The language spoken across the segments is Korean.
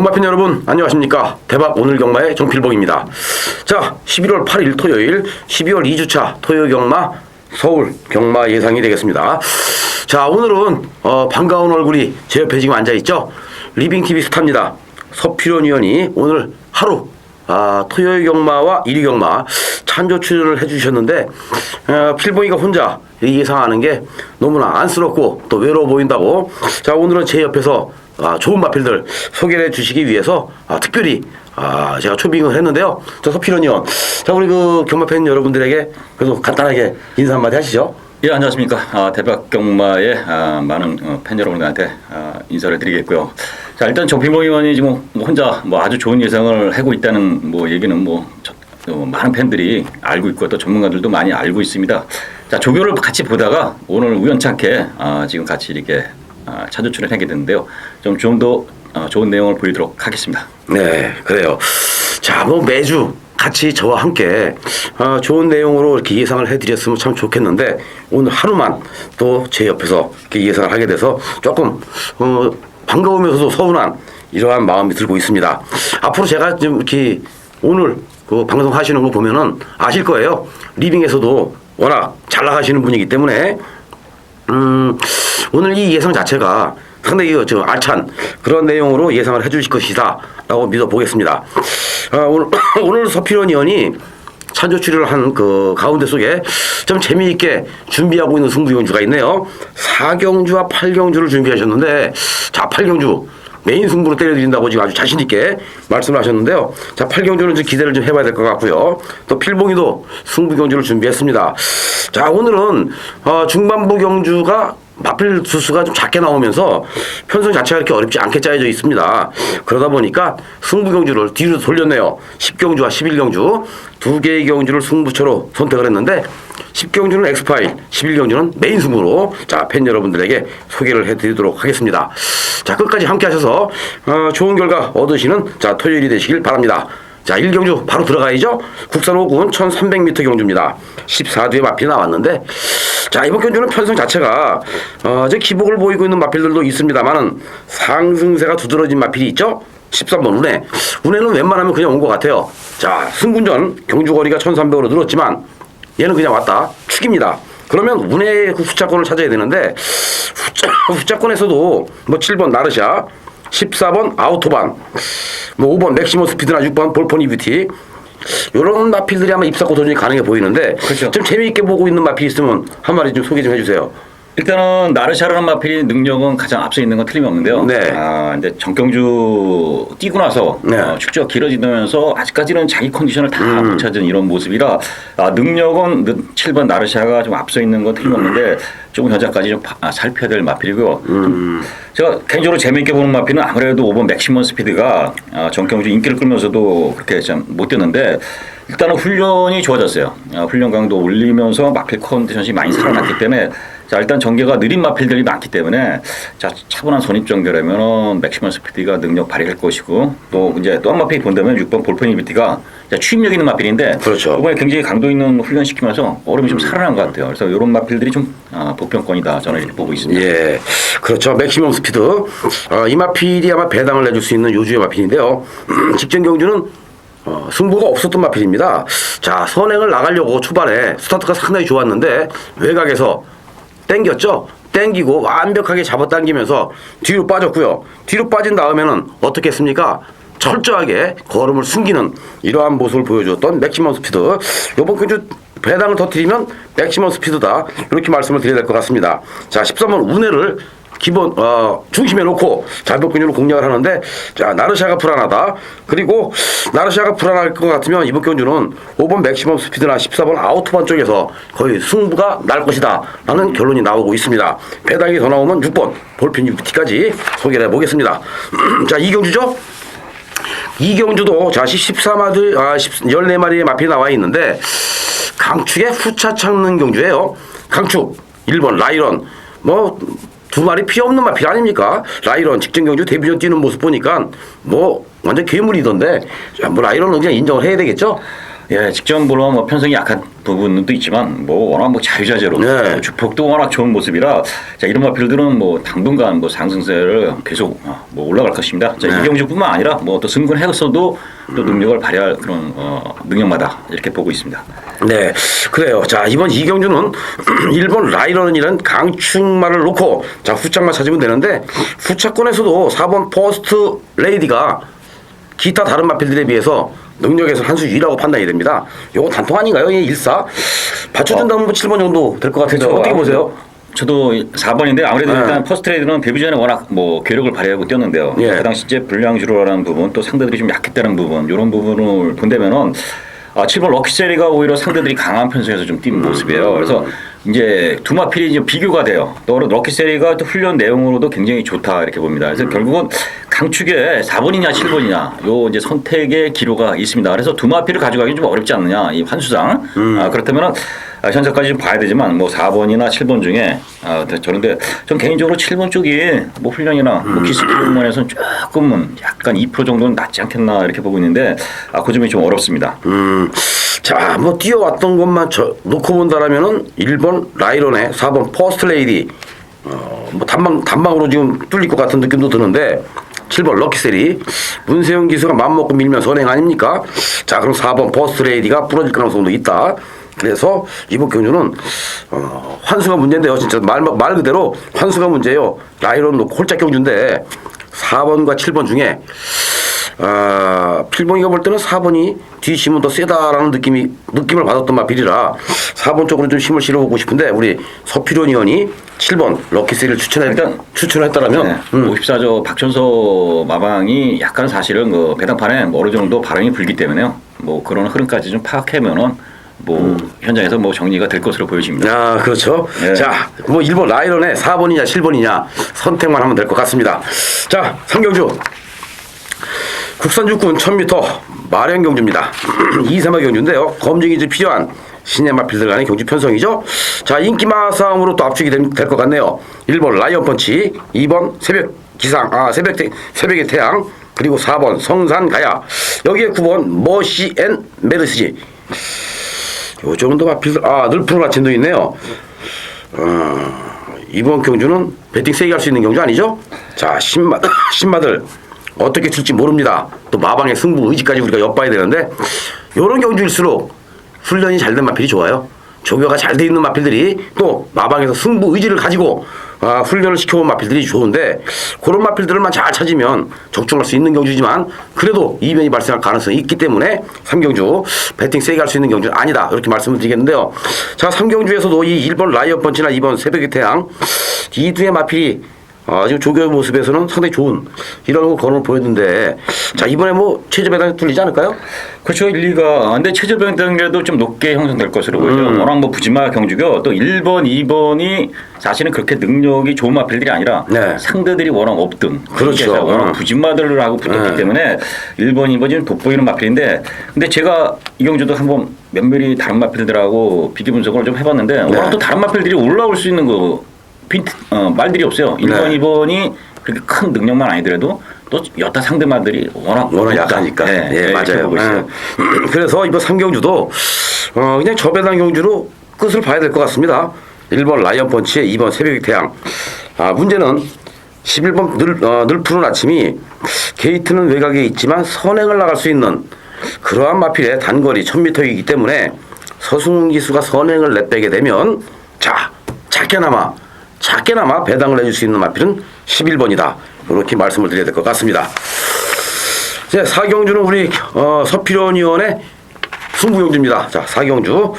경마팬 여러분 안녕하십니까. 대박 오늘 경마의 정필봉입니다. 자, 11월 8일 토요일 12월 2주차 토요 경마 서울 경마 예상이 되겠습니다. 자, 오늘은 반가운 얼굴이 제 옆에 지금 앉아있죠. 리빙TV 스타입니다. 서필원 위원이 오늘 하루 토요일 경마와 1위 경마 찬조 출연을 해주셨는데 필봉이가 혼자 예상하는 게 너무나 안쓰럽고 또 외로워 보인다고. 자, 오늘은 제 옆에서 좋은 마필들 소개를 해주시기 위해서 특별히 제가 초빙을 했는데요. 저 서필원 의원, 자, 우리 그 경마팬 여러분들에게 그래도 간단하게 인사 한마디 하시죠. 예, 안녕하십니까. 대박 경마의 많은 팬 여러분들한테 인사를 드리겠고요. 자, 일단 정필봉 의원이 지금 혼자 아주 좋은 예상을 하고 있다는 얘기는 많은 팬들이 알고 있고 또 전문가들도 많이 알고 있습니다. 자, 조교를 같이 보다가 오늘 우연찮게 지금 같이 이렇게 차조 출연하게 됐는데요. 좀 더 좋은 내용을 보이도록 하겠습니다. 네, 그래요. 자, 매주 같이 저와 함께 좋은 내용으로 이렇게 예상을 해드렸으면 참 좋겠는데 오늘 하루만 또 제 옆에서 이렇게 예상을 하게 돼서 조금 반가우면서도 서운한 이러한 마음이 들고 있습니다. 앞으로 제가 좀 이렇게 오늘 그 방송 하시는 거 보면은 아실 거예요. 리빙에서도 워낙 잘 나가시는 분이기 때문에 오늘 이 예상 자체가 상당히 알찬 그런 내용으로 예상을 해주실 것이다 라고 믿어보겠습니다. 오늘 서필원 의원이 찬조 출연을 한 그 가운데 속에 좀 재미있게 준비하고 있는 승부경주가 있네요. 4경주와 8경주를 준비하셨는데, 자, 8경주 메인 승부로 때려드린다고 지금 아주 자신있게 말씀을 하셨는데요. 자, 8경주는 좀 기대를 좀 해봐야 될 것 같고요. 또 필봉이도 승부경주를 준비했습니다. 자, 오늘은 중반부 경주가 마필 수수가 좀 작게 나오면서 편성 자체가 이렇게 어렵지 않게 짜여져 있습니다. 그러다 보니까 승부 경주를 뒤로 돌렸네요. 10경주와 11경주 두 개의 경주를 승부처로 선택을 했는데 10경주는 엑스파일, 11경주는 메인 승부로 자, 팬 여러분들에게 소개를 해드리도록 하겠습니다. 자, 끝까지 함께 하셔서 좋은 결과 얻으시는 자, 토요일이 되시길 바랍니다. 자, 1경주 바로 들어가야죠. 국산 5군 1300m 경주입니다. 14두의 마필이 나왔는데, 자, 이번 경주는 편성 자체가 이제 기복을 보이고 있는 마필들도 있습니다만은 상승세가 두드러진 마필이 있죠. 13번 운해. 운해는 웬만하면 그냥 온 것 같아요. 자, 승군전 경주거리가 1300으로 늘었지만 얘는 그냥 왔다. 축입니다. 그러면 운해의 그 후차권을 찾아야 되는데 후차권에서도 7번 나르샤, 14번 아우토반, 5번 맥시멈 스피드나 6번 볼포니 뷰티 이런 마필들이 아마 입사고 도전이 가능해 보이는데, 그렇죠. 좀 재미있게 보고 있는 마필 있으면 한 마디 좀 소개 좀 해주세요. 일단은 나르샤라는 마필의 능력은 가장 앞서 있는 건 틀림없는데요. 네. 이제 정경주 뛰고 나서 네. 축제가 길어지면서 아직까지는 자기 컨디션을 다 못 찾은 이런 모습이라 능력은 7번 나르샤가 좀 앞서 있는 건 틀림없는데 조금 현재까지 좀 살펴야 될 마필이고요. 제가 개인적으로 재미있게 보는 마필은 아무래도 5번 맥시멈 스피드가 정경주 인기를 끌면서도 그렇게 좀 못 뛰었는데 일단은 훈련이 좋아졌어요. 훈련 강도 올리면서 마필 컨디션이 많이 살아났기 때문에 자, 일단 전개가 느린 마필들이 많기 때문에 자, 차분한 선입 전개라면은 맥시멈 스피드가 능력 발휘할 것이고 또 이제 또 한 마필 본다면 6번 볼포니 뷰티가 추임력 있는 마필인데 그렇죠. 이번에 굉장히 강도 있는 훈련 시키면서 얼음이 좀 살아난 것 같아요. 그래서 이런 마필들이 좀 보편권이다 저는 이렇게 보고 있습니다. 예, 그렇죠. 맥시멈 스피드 이 마필이 아마 배당을 내줄 수 있는 요주의 마필인데요. 직전 경주는 승부가 없었던 마필입니다. 자, 선행을 나가려고 초반에 스타트가 상당히 좋았는데 외곽에서 땡겼죠. 땡기고 완벽하게 잡아당기면서 뒤로 빠졌고요. 뒤로 빠진 다음에는 어떻게 했습니까? 철저하게 걸음을 숨기는 이러한 모습을 보여줬던 맥시멈 스피드. 이번 경주 배당을 터뜨리면 맥시멈 스피드다 이렇게 말씀을 드려야 될 것 같습니다. 자, 13번 운해를 기본 중심에 놓고 잘복근육을 공략을 하는데, 자, 나르샤가 불안하다. 그리고 나르샤가 불안할 것 같으면 이번 경주는 5번 맥시멈 스피드나 14번 아우토반 쪽에서 거의 승부가 날 것이다 라는 결론이 나오고 있습니다. 배당이 더 나오면 6번 볼핀 유티까지 소개를 해보겠습니다. 자, 2경주죠. 2경주도 자, 14마리 마필이 나와 있는데 강축의 후차 찾는 경주예요. 강축 1번 라이런 두 마리 피 없는 마필 아닙니까? 라이런 직전 경주 데뷔전 뛰는 모습 보니까 완전 괴물이던데, 라이런은 그냥 인정을 해야 되겠죠? 예, 직전 물론 뭐 편성이 약한 부분도 있지만 뭐 워낙 뭐 자유자재로 네. 주폭도 워낙 좋은 모습이라 자 이런 마필들은 뭐 당분간 뭐 상승세를 계속 뭐 올라갈 것입니다. 자 네. 이경주뿐만 아니라 뭐 또 승근해서도 또 능력을 발휘할 그런 능력마다 이렇게 보고 있습니다. 네, 그래요. 자, 이번 이경주는 일본 라이런이라는 강축말을 놓고 자 후짝만 찾으면 되는데 후차권에서도 4번 퍼스트 레이디가 기타 다른 마필들에 비해서 능력에서 한 수 위라고 판단이 됩니다. 요거 단통 아닌가요? 이 1사 받쳐준다면 뭐 7번 정도 될 것 같은데 그렇죠. 어떻게 보세요? 저도 4번인데 아무래도 네. 일단 퍼스트레이드는 데뷔 전에 워낙 뭐 괴력을 발휘하고 뛰었는데요. 예. 그 당시 이제 불량주로라는 부분 또 상대들이 좀 약했다는 부분 이런 부분을 본다면은 7번 럭키세리가 오히려 상대들이 강한 편성에서 좀 뛴 모습이에요. 그래서 이제 두 마필이 이제 비교가 돼요. 또 럭키세리가 또 훈련 내용으로도 굉장히 좋다 이렇게 봅니다. 그래서 결국은 강축에 4번이냐 7번이냐 요 이제 선택의 기로가 있습니다. 그래서 두 마필을 가져가기 좀 어렵지 않느냐 이 환수상. 그렇다면은 현재까지 좀 봐야 되지만 뭐 4번이나 7번 중에 저런데 전 개인적으로 7번 쪽이 뭐 훈련이나 뭐 기술 부분에서는 조금은 약간 2% 정도는 낮지 않겠나 이렇게 보고 있는데 그 점이 좀 어렵습니다. 자, 뭐 뛰어왔던 것만 놓고 본다라면은 1번 라이런의 4번 퍼스트 레이디 뭐 단방으로 지금 뚫릴 것 같은 느낌도 드는데 7번 럭키세리 문세영 기수가 마음먹고 밀면 선행 아닙니까? 자, 그럼 4번 퍼스트 레이디가 부러질 가능성도 있다. 그래서 이번 경주는 환수가 문제인데요. 진짜 말 그대로 환수가 문제예요. 라이런 놓고 홀짝 경주인데 4번과 7번 중에 필봉이가 볼 때는 4번이 뒤심은 더 세다라는 느낌을 받았던 마필이라 4번 쪽으로 좀 힘을 실어보고 싶은데 우리 서필원 의원이 7번 럭키세리를 추천했다라면 네. 54조 박천서 마방이 약간 사실은 그 배당판에 뭐 어느 정도 발언이 불기 때문에요. 뭐 그런 흐름까지 좀 파악하면은 뭐 현장에서 뭐 정리가 될 것으로 보여집니다. 그렇죠. 네. 자, 뭐 1번 라이런에 4번이냐 7번이냐 선택만 하면 될 것 같습니다. 자, 상경주 국산 육군 1000m 마련 경주입니다. 2-3화 경주인데요. 검증이 이제 필요한 신의 마필들 간의 경주 편성이죠. 자, 인기마 싸움으로 또 압축이 될 것 같네요. 1번 라이언 펀치, 2번 새벽 기상, 새벽의 태양, 그리고 4번 성산 가야. 여기에 9번 머시 앤 메르시. 요 정도 마필들, 늘프로 아침도 있네요. 이번 경주는 배팅 세게 할 수 있는 경주 아니죠? 자, 신마들 어떻게 칠지 모릅니다. 또 마방의 승부 의지까지 우리가 엿봐야 되는데 요런 경주일수록 훈련이 잘 된 마필이 좋아요. 조교가 잘 돼 있는 마필들이 또 마방에서 승부 의지를 가지고 훈련을 시켜온 마필들이 좋은데 그런 마필들만 잘 찾으면 적중할 수 있는 경주지만 그래도 이변이 발생할 가능성이 있기 때문에 3경주 배팅 세게 할 수 있는 경주는 아니다 이렇게 말씀을 드리겠는데요. 자, 3경주에서도 이 1번 라이언 펀치나 2번 새벽의 태양 이 두의 마필이 지금 조교의 모습에서는 상당히 좋은 이런 거를 보였는데 자, 이번에 뭐 최저 배당이 뚫리지 않을까요? 그렇죠. 1, 2가. 근데 최저 배당률도 좀 높게 형성될 것으로 보이죠. 워낙 뭐 부지마 경주고 또 1번, 2번이 사실은 그렇게 능력이 좋은 마필들이 아니라 네. 상대들이 워낙 없든 그렇죠. 워낙 부지마들을 하고 붙었기 때문에 1번, 2번이 돋보이는 마필인데 근데 제가 이 경주도 한번 면밀히 다른 마필들하고 비교 분석을 좀 해봤는데 워낙 또 다른 마필들이 올라올 수 있는 말들이 없어요. 1번, 네. 2번이 그렇게 큰 능력만 아니더라도 또 여타 상대마들이 워낙 약하니까. 네, 맞아요. 보고 있어요. 그래서 이번 3경주도 그냥 저배당 경주로 끝을 봐야 될 것 같습니다. 1번 라이언 펀치에 2번 새벽의 태양. 문제는 11번 늘 푸른 아침이 게이트는 외곽에 있지만 선행을 나갈 수 있는 그러한 마필의 단거리 1000m이기 때문에 서승훈 기수가 선행을 내빼게 되면 작게나마 배당을 해줄 수 있는 마필은 11번이다. 이렇게 말씀을 드려야 될 것 같습니다. 이제 4경주는 우리 서필원 의원의 승부경주입니다. 자, 4경주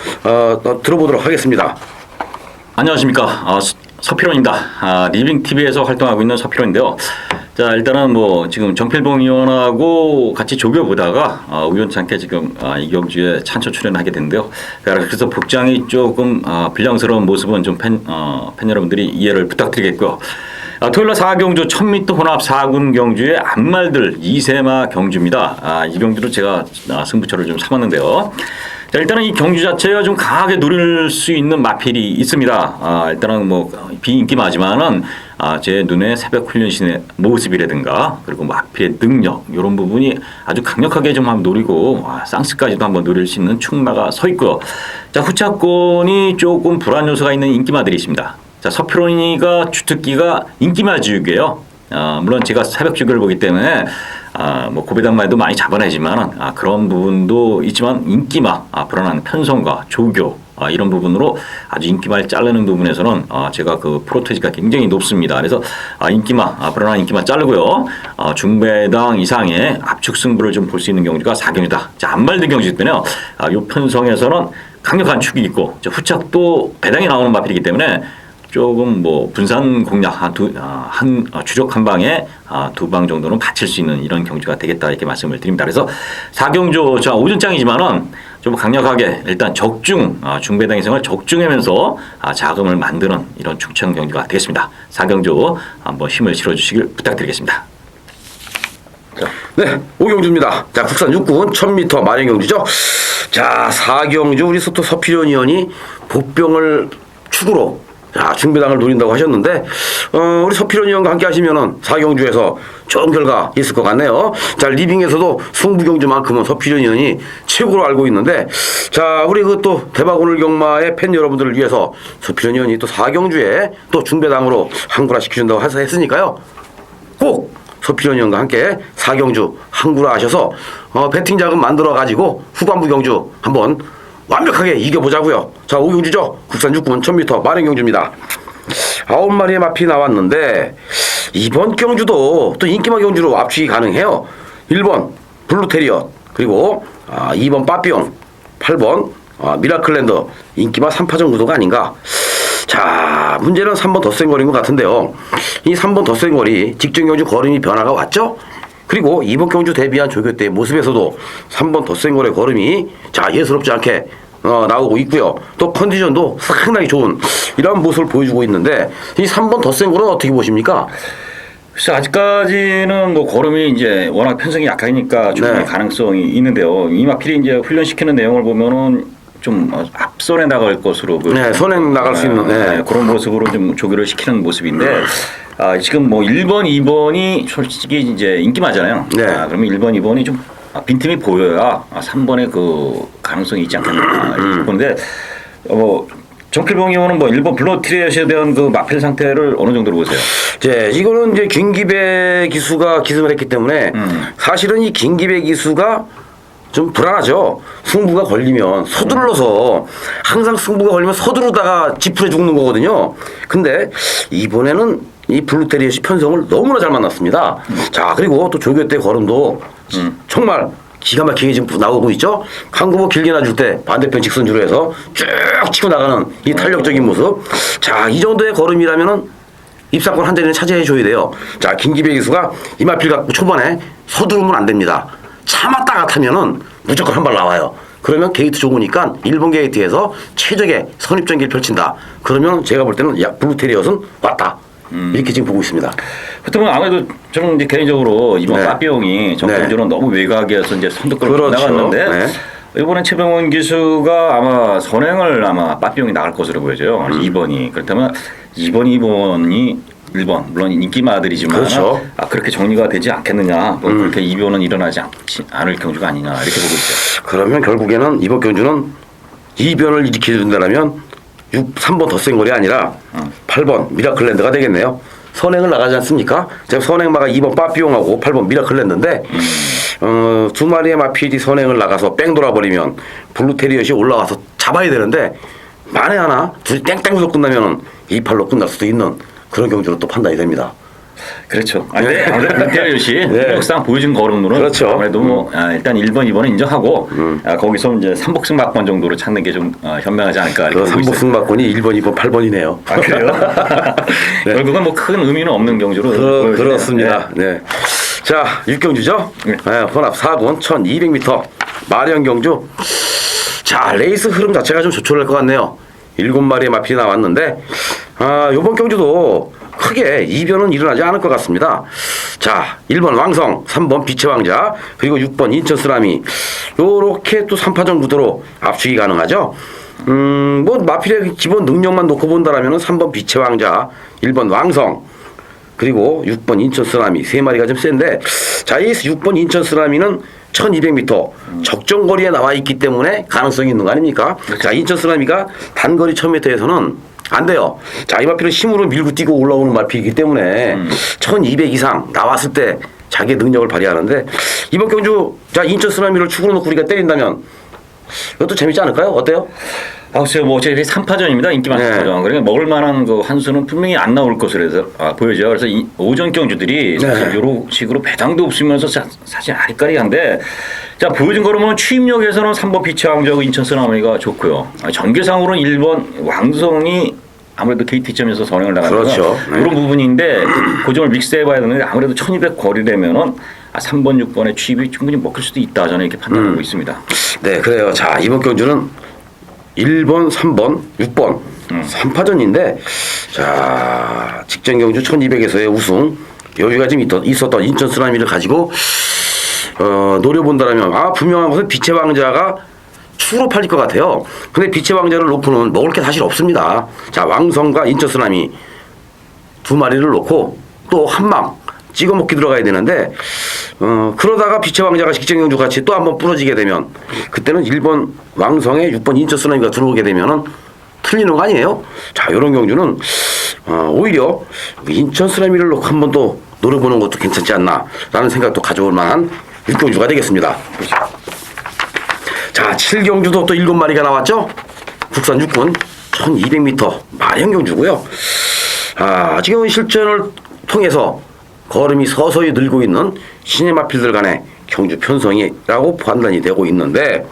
들어보도록 하겠습니다. 안녕하십니까. 서필원입니다. 리빙TV에서 활동하고 있는 서필원인데요. 자, 일단은 뭐 지금 정필봉 의원하고 같이 조교보다가 우연찮게 지금 이 경주에 찬초 출연하게 됐는데요. 그래서 복장이 조금 불량스러운 모습은 좀 팬 여러분들이 이해를 부탁드리겠고요. 토요일날 4경주 1000m 혼합 4군 경주의 앞말들 2세마 경주입니다. 이 경주로 제가 승부처를 좀 삼았는데요. 자, 일단은 이 경주 자체가 좀 강하게 노릴 수 있는 마필이 있습니다. 일단은 뭐 비인기마지만은 제 눈에 새벽 훈련신의 모습이라든가 그리고 마필의 능력 이런 부분이 아주 강력하게 좀 한번 노리고 쌍스까지도 한번 노릴 수 있는 충마가 서 있고요. 자, 후차권이 조금 불안 요소가 있는 인기마들이 있습니다. 자, 서피로니가 주특기가 인기마주기예요. 물론 제가 새벽 주기를 보기 때문에 뭐 고배당마에도 많이 잡아내지만 그런 부분도 있지만 인기마 불안한 편성과 조교 이런 부분으로 아주 인기마를 자르는 부분에서는 제가 그 프로테지가 굉장히 높습니다. 그래서 불안한 인기마 자르고요. 중배당 이상의 압축 승부를 좀 볼 수 있는 경주가 4경주다. 자, 안말든 경주 때문에요. 이 편성에서는 강력한 축이 있고 후착도 배당이 나오는 마필이기 때문에 조금 뭐 분산 공략 주력 한 방에 두 방 정도는 받칠 수 있는 이런 경주가 되겠다 이렇게 말씀을 드립니다. 그래서 4경주 자 오전장이지만은 좀 강력하게 일단 적중 중배당 이상을 적중하면서 자금을 만드는 이런 충청 경주가 되겠습니다. 4경주 한번 힘을 실어주시길 부탁드리겠습니다. 네, 5경주입니다. 자, 국산 육군 1000m 마련 경주죠. 자, 4경주 우리 소토 서필현 의원이 보병을 축으로 중배당을 노린다고 하셨는데 우리 서필현 의원과 함께 하시면은 4경주에서 좋은 결과 있을 것 같네요. 자, 리빙에서도 승부경주만큼은 서필현 의원이 최고로 알고 있는데 자, 우리 그 또 대박 오늘 경마의 팬 여러분들을 위해서 서필현 의원이 또 4경주에 또 중배당으로 항구라 시켜준다고 했으니까요. 꼭 서필현 의원과 함께 4경주 항구라 하셔서 배팅 자금 만들어 가지고 후반부 경주 한번 완벽하게 이겨보자고요. 자, 5경주죠. 국산 육군 1000m 마련 경주입니다. 9마리의 마필이 나왔는데 이번 경주도 또 인기마 경주로 압축이 가능해요. 1번 블루테리어 그리고 2번 빠삐용 8번 미라클랜더 인기마 3파전 구도가 아닌가. 자, 문제는 3번 덧센 거리인 것 같은데요. 이 3번 덧센 거리 직전 경주 걸음이 변화가 왔죠. 그리고 이번 경주 대비한 조교 때의 모습에서도 3번 덧센 거리의 걸음이 예스럽지 않게 나오고 있고요. 또 컨디션도 상당히 좋은 이런 모습을 보여주고 있는데 이 3번 덧센 거는 어떻게 보십니까? 글쎄, 아직까지는 뭐 걸음이 이제 워낙 편성이 약하니까 충분히 네. 가능성이 있는데요. 이 마필이 이제 훈련시키는 내용을 보면은 좀 앞선에 나갈 것으로 네, 선행 나갈 수 있는 그런 모습으로 좀 조교를 시키는 모습인데 지금 뭐 1번, 2번이 솔직히 이제 인기마잖아요. 네. 그러면 1번, 2번이 좀 빈틈이 보여야 3번의 그 가능성이 있지 않겠나 이렇게 보는데 정필봉 의원은 뭐 1번 블루티리엇에 대한 그 마필 상태를 어느 정도로 보세요? 이거는 이제 김기배 기수가 기승을 했기 때문에 사실은 이 김기배 기수가 좀 불안하죠. 승부가 걸리면 서둘러서 항상 승부가 걸리면 서두르다가 지푸려 죽는 거거든요. 근데 이번에는 이 블루테리엇이 편성을 너무나 잘 만났습니다. 자, 그리고 또 조교 때 걸음도 정말 기가 막히게 지금 나오고 있죠. 한국어 길게 놔줄 때 반대편 직선주로 해서 쭉 치고 나가는 이 탄력적인 모습. 자, 이 정도의 걸음이라면은 입상권 한 자리는 차지해 줘야 돼요. 자, 김기배 기수가 이 마필 갖고 초반에 서두르면 안 됩니다. 참았다가 타면은 무조건 한 발 나와요. 그러면 게이트 좋으니까 1번 게이트에서 최적의 선입전기를 펼친다. 그러면 제가 볼 때는 블루테리엇은 왔다. 이렇게 지금 보고 있습니다. 그렇다면 아무래도 저는 이제 개인적으로 이번 빠삐용이 정통적으로 너무 외곽에서 이제 선두권을 나갔는데 이번엔 최병원 기수가 아마 선행을 빠삐용이 나갈 것으로 보여져요. 2번이 그렇다면 2번이 1번 물론 인기마들이지만 그렇죠. 그렇게 정리가 되지 않겠느냐 그렇게 이변은 일어나지 않을 경주가 아니냐 이렇게 보고 있죠. 그러면 결국에는 이번 경주는 이변을 일으켜준다면 3번 덧센 거리 아니라 8번 미라클랜드가 되겠네요. 선행을 나가지 않습니까? 제가 선행마가 2번 빠삐용하고 8번 미라클랜드인데 두 마리의 마필이 선행을 나가서 뺑 돌아버리면 블루테리엇이 올라와서 잡아야 되는데 만에 하나 둘이 땡땡으로 끝나면 2팔로 끝날 수도 있는 그런 경주로 또 판단이 됩니다. 그렇죠. 아무래도 블루테리엇이 역상 보여준 걸음으로는 그렇죠. 아무래도 일단 1번, 2번은 인정하고 거기서 이제 삼복승 막권 정도로 찾는 게 좀 현명하지 않을까. 그 삼복승 막권이 1번, 2번, 8번이네요. 아, 그래요? 네. 결국은 뭐 큰 의미는 없는 경주로 그렇습니다. 네. 자, 6경주죠. 혼합 4군 1200m 마련 경주. 자, 레이스 흐름 자체가 좀 조촐할 것 같네요. 7마리의 마필이 나왔는데 이번 경주도 크게 이변은 일어나지 않을 것 같습니다. 자, 1번 왕성, 3번 빛의 왕자, 그리고 6번 인천 쓰나미. 요렇게 또 3파전 구도로 압축이 가능하죠. 마필의 기본 능력만 놓고 본다라면 3번 빛의 왕자, 1번 왕성, 그리고 6번 인천 쓰나미 세 마리가 좀 센데 자, 이 6번 인천 쓰나미는 1200m 적정거리에 나와 있기 때문에 가능성이 있는 거 아닙니까? 자, 인천 쓰나미가 단거리 1000m에서는 안 돼요. 자, 이 마필은 힘으로 밀고 뛰고 올라오는 마필이기 때문에 1200 이상 나왔을 때 자기의 능력을 발휘하는데 이번 경주 자, 인천 쓰나미를 축으로 놓고 우리가 때린다면 이것도 재밌지 않을까요? 어때요? 글쎄요, 뭐 어차피 3파전입니다. 인기 많은 네. 3파전. 그러니까 먹을 만한 그 한 수는 분명히 안 나올 것으로 해서 보여져요. 그래서 이 오전 경주들이 사실 이런 식으로 배당도 없으면서 사실 아리까리한데 자, 보여준 거로 보면 추임력에서는 3번 빛의 왕자고 인천 쓰나미가 좋고요. 전개상으로는 1번 왕성이 아무래도 KT점에서 선행을 나가는 그렇죠. 이런 부분인데 그 점을 믹스해봐야 되는데 아무래도 1200 거리라면은 3번, 6번의 취입이 충분히 먹힐 수도 있다. 저는 이렇게 판단하고 있습니다. 네, 그래요. 자, 이번 경주는 1번, 3번, 6번 3파전인데 자, 직전 경주 1200에서의 우승 여유가 좀 있었던 인천 쓰나미를 가지고 노려본다면 분명한 것은 빛의 왕자가 추로 팔릴 것 같아요. 근데 빛의 왕자를 놓고는 먹을 게 사실 없습니다. 자, 왕성과 인천 쓰나미 두 마리를 놓고 또 한방 찍어 먹기 들어가야 되는데 그러다가 빛의 왕자가 직전 경주 같이 또 한번 부러지게 되면 그때는 1번 왕성에 6번 인천 쓰나미가 들어오게 되면은 틀리는 거 아니에요? 자, 이런 경주는 오히려 인천 쓰나미를 놓고 한번 또 노려보는 것도 괜찮지 않나라는 생각도 가져올 만한 6경주가 되겠습니다. 자, 7경주도 또 7마리가 나왔죠? 국산 육군 1200m 마령 경주고요. 지금 실전을 통해서 걸음이 서서히 늘고 있는 신의 마필들 간의 경주 편성이라고 판단이 되고 있는데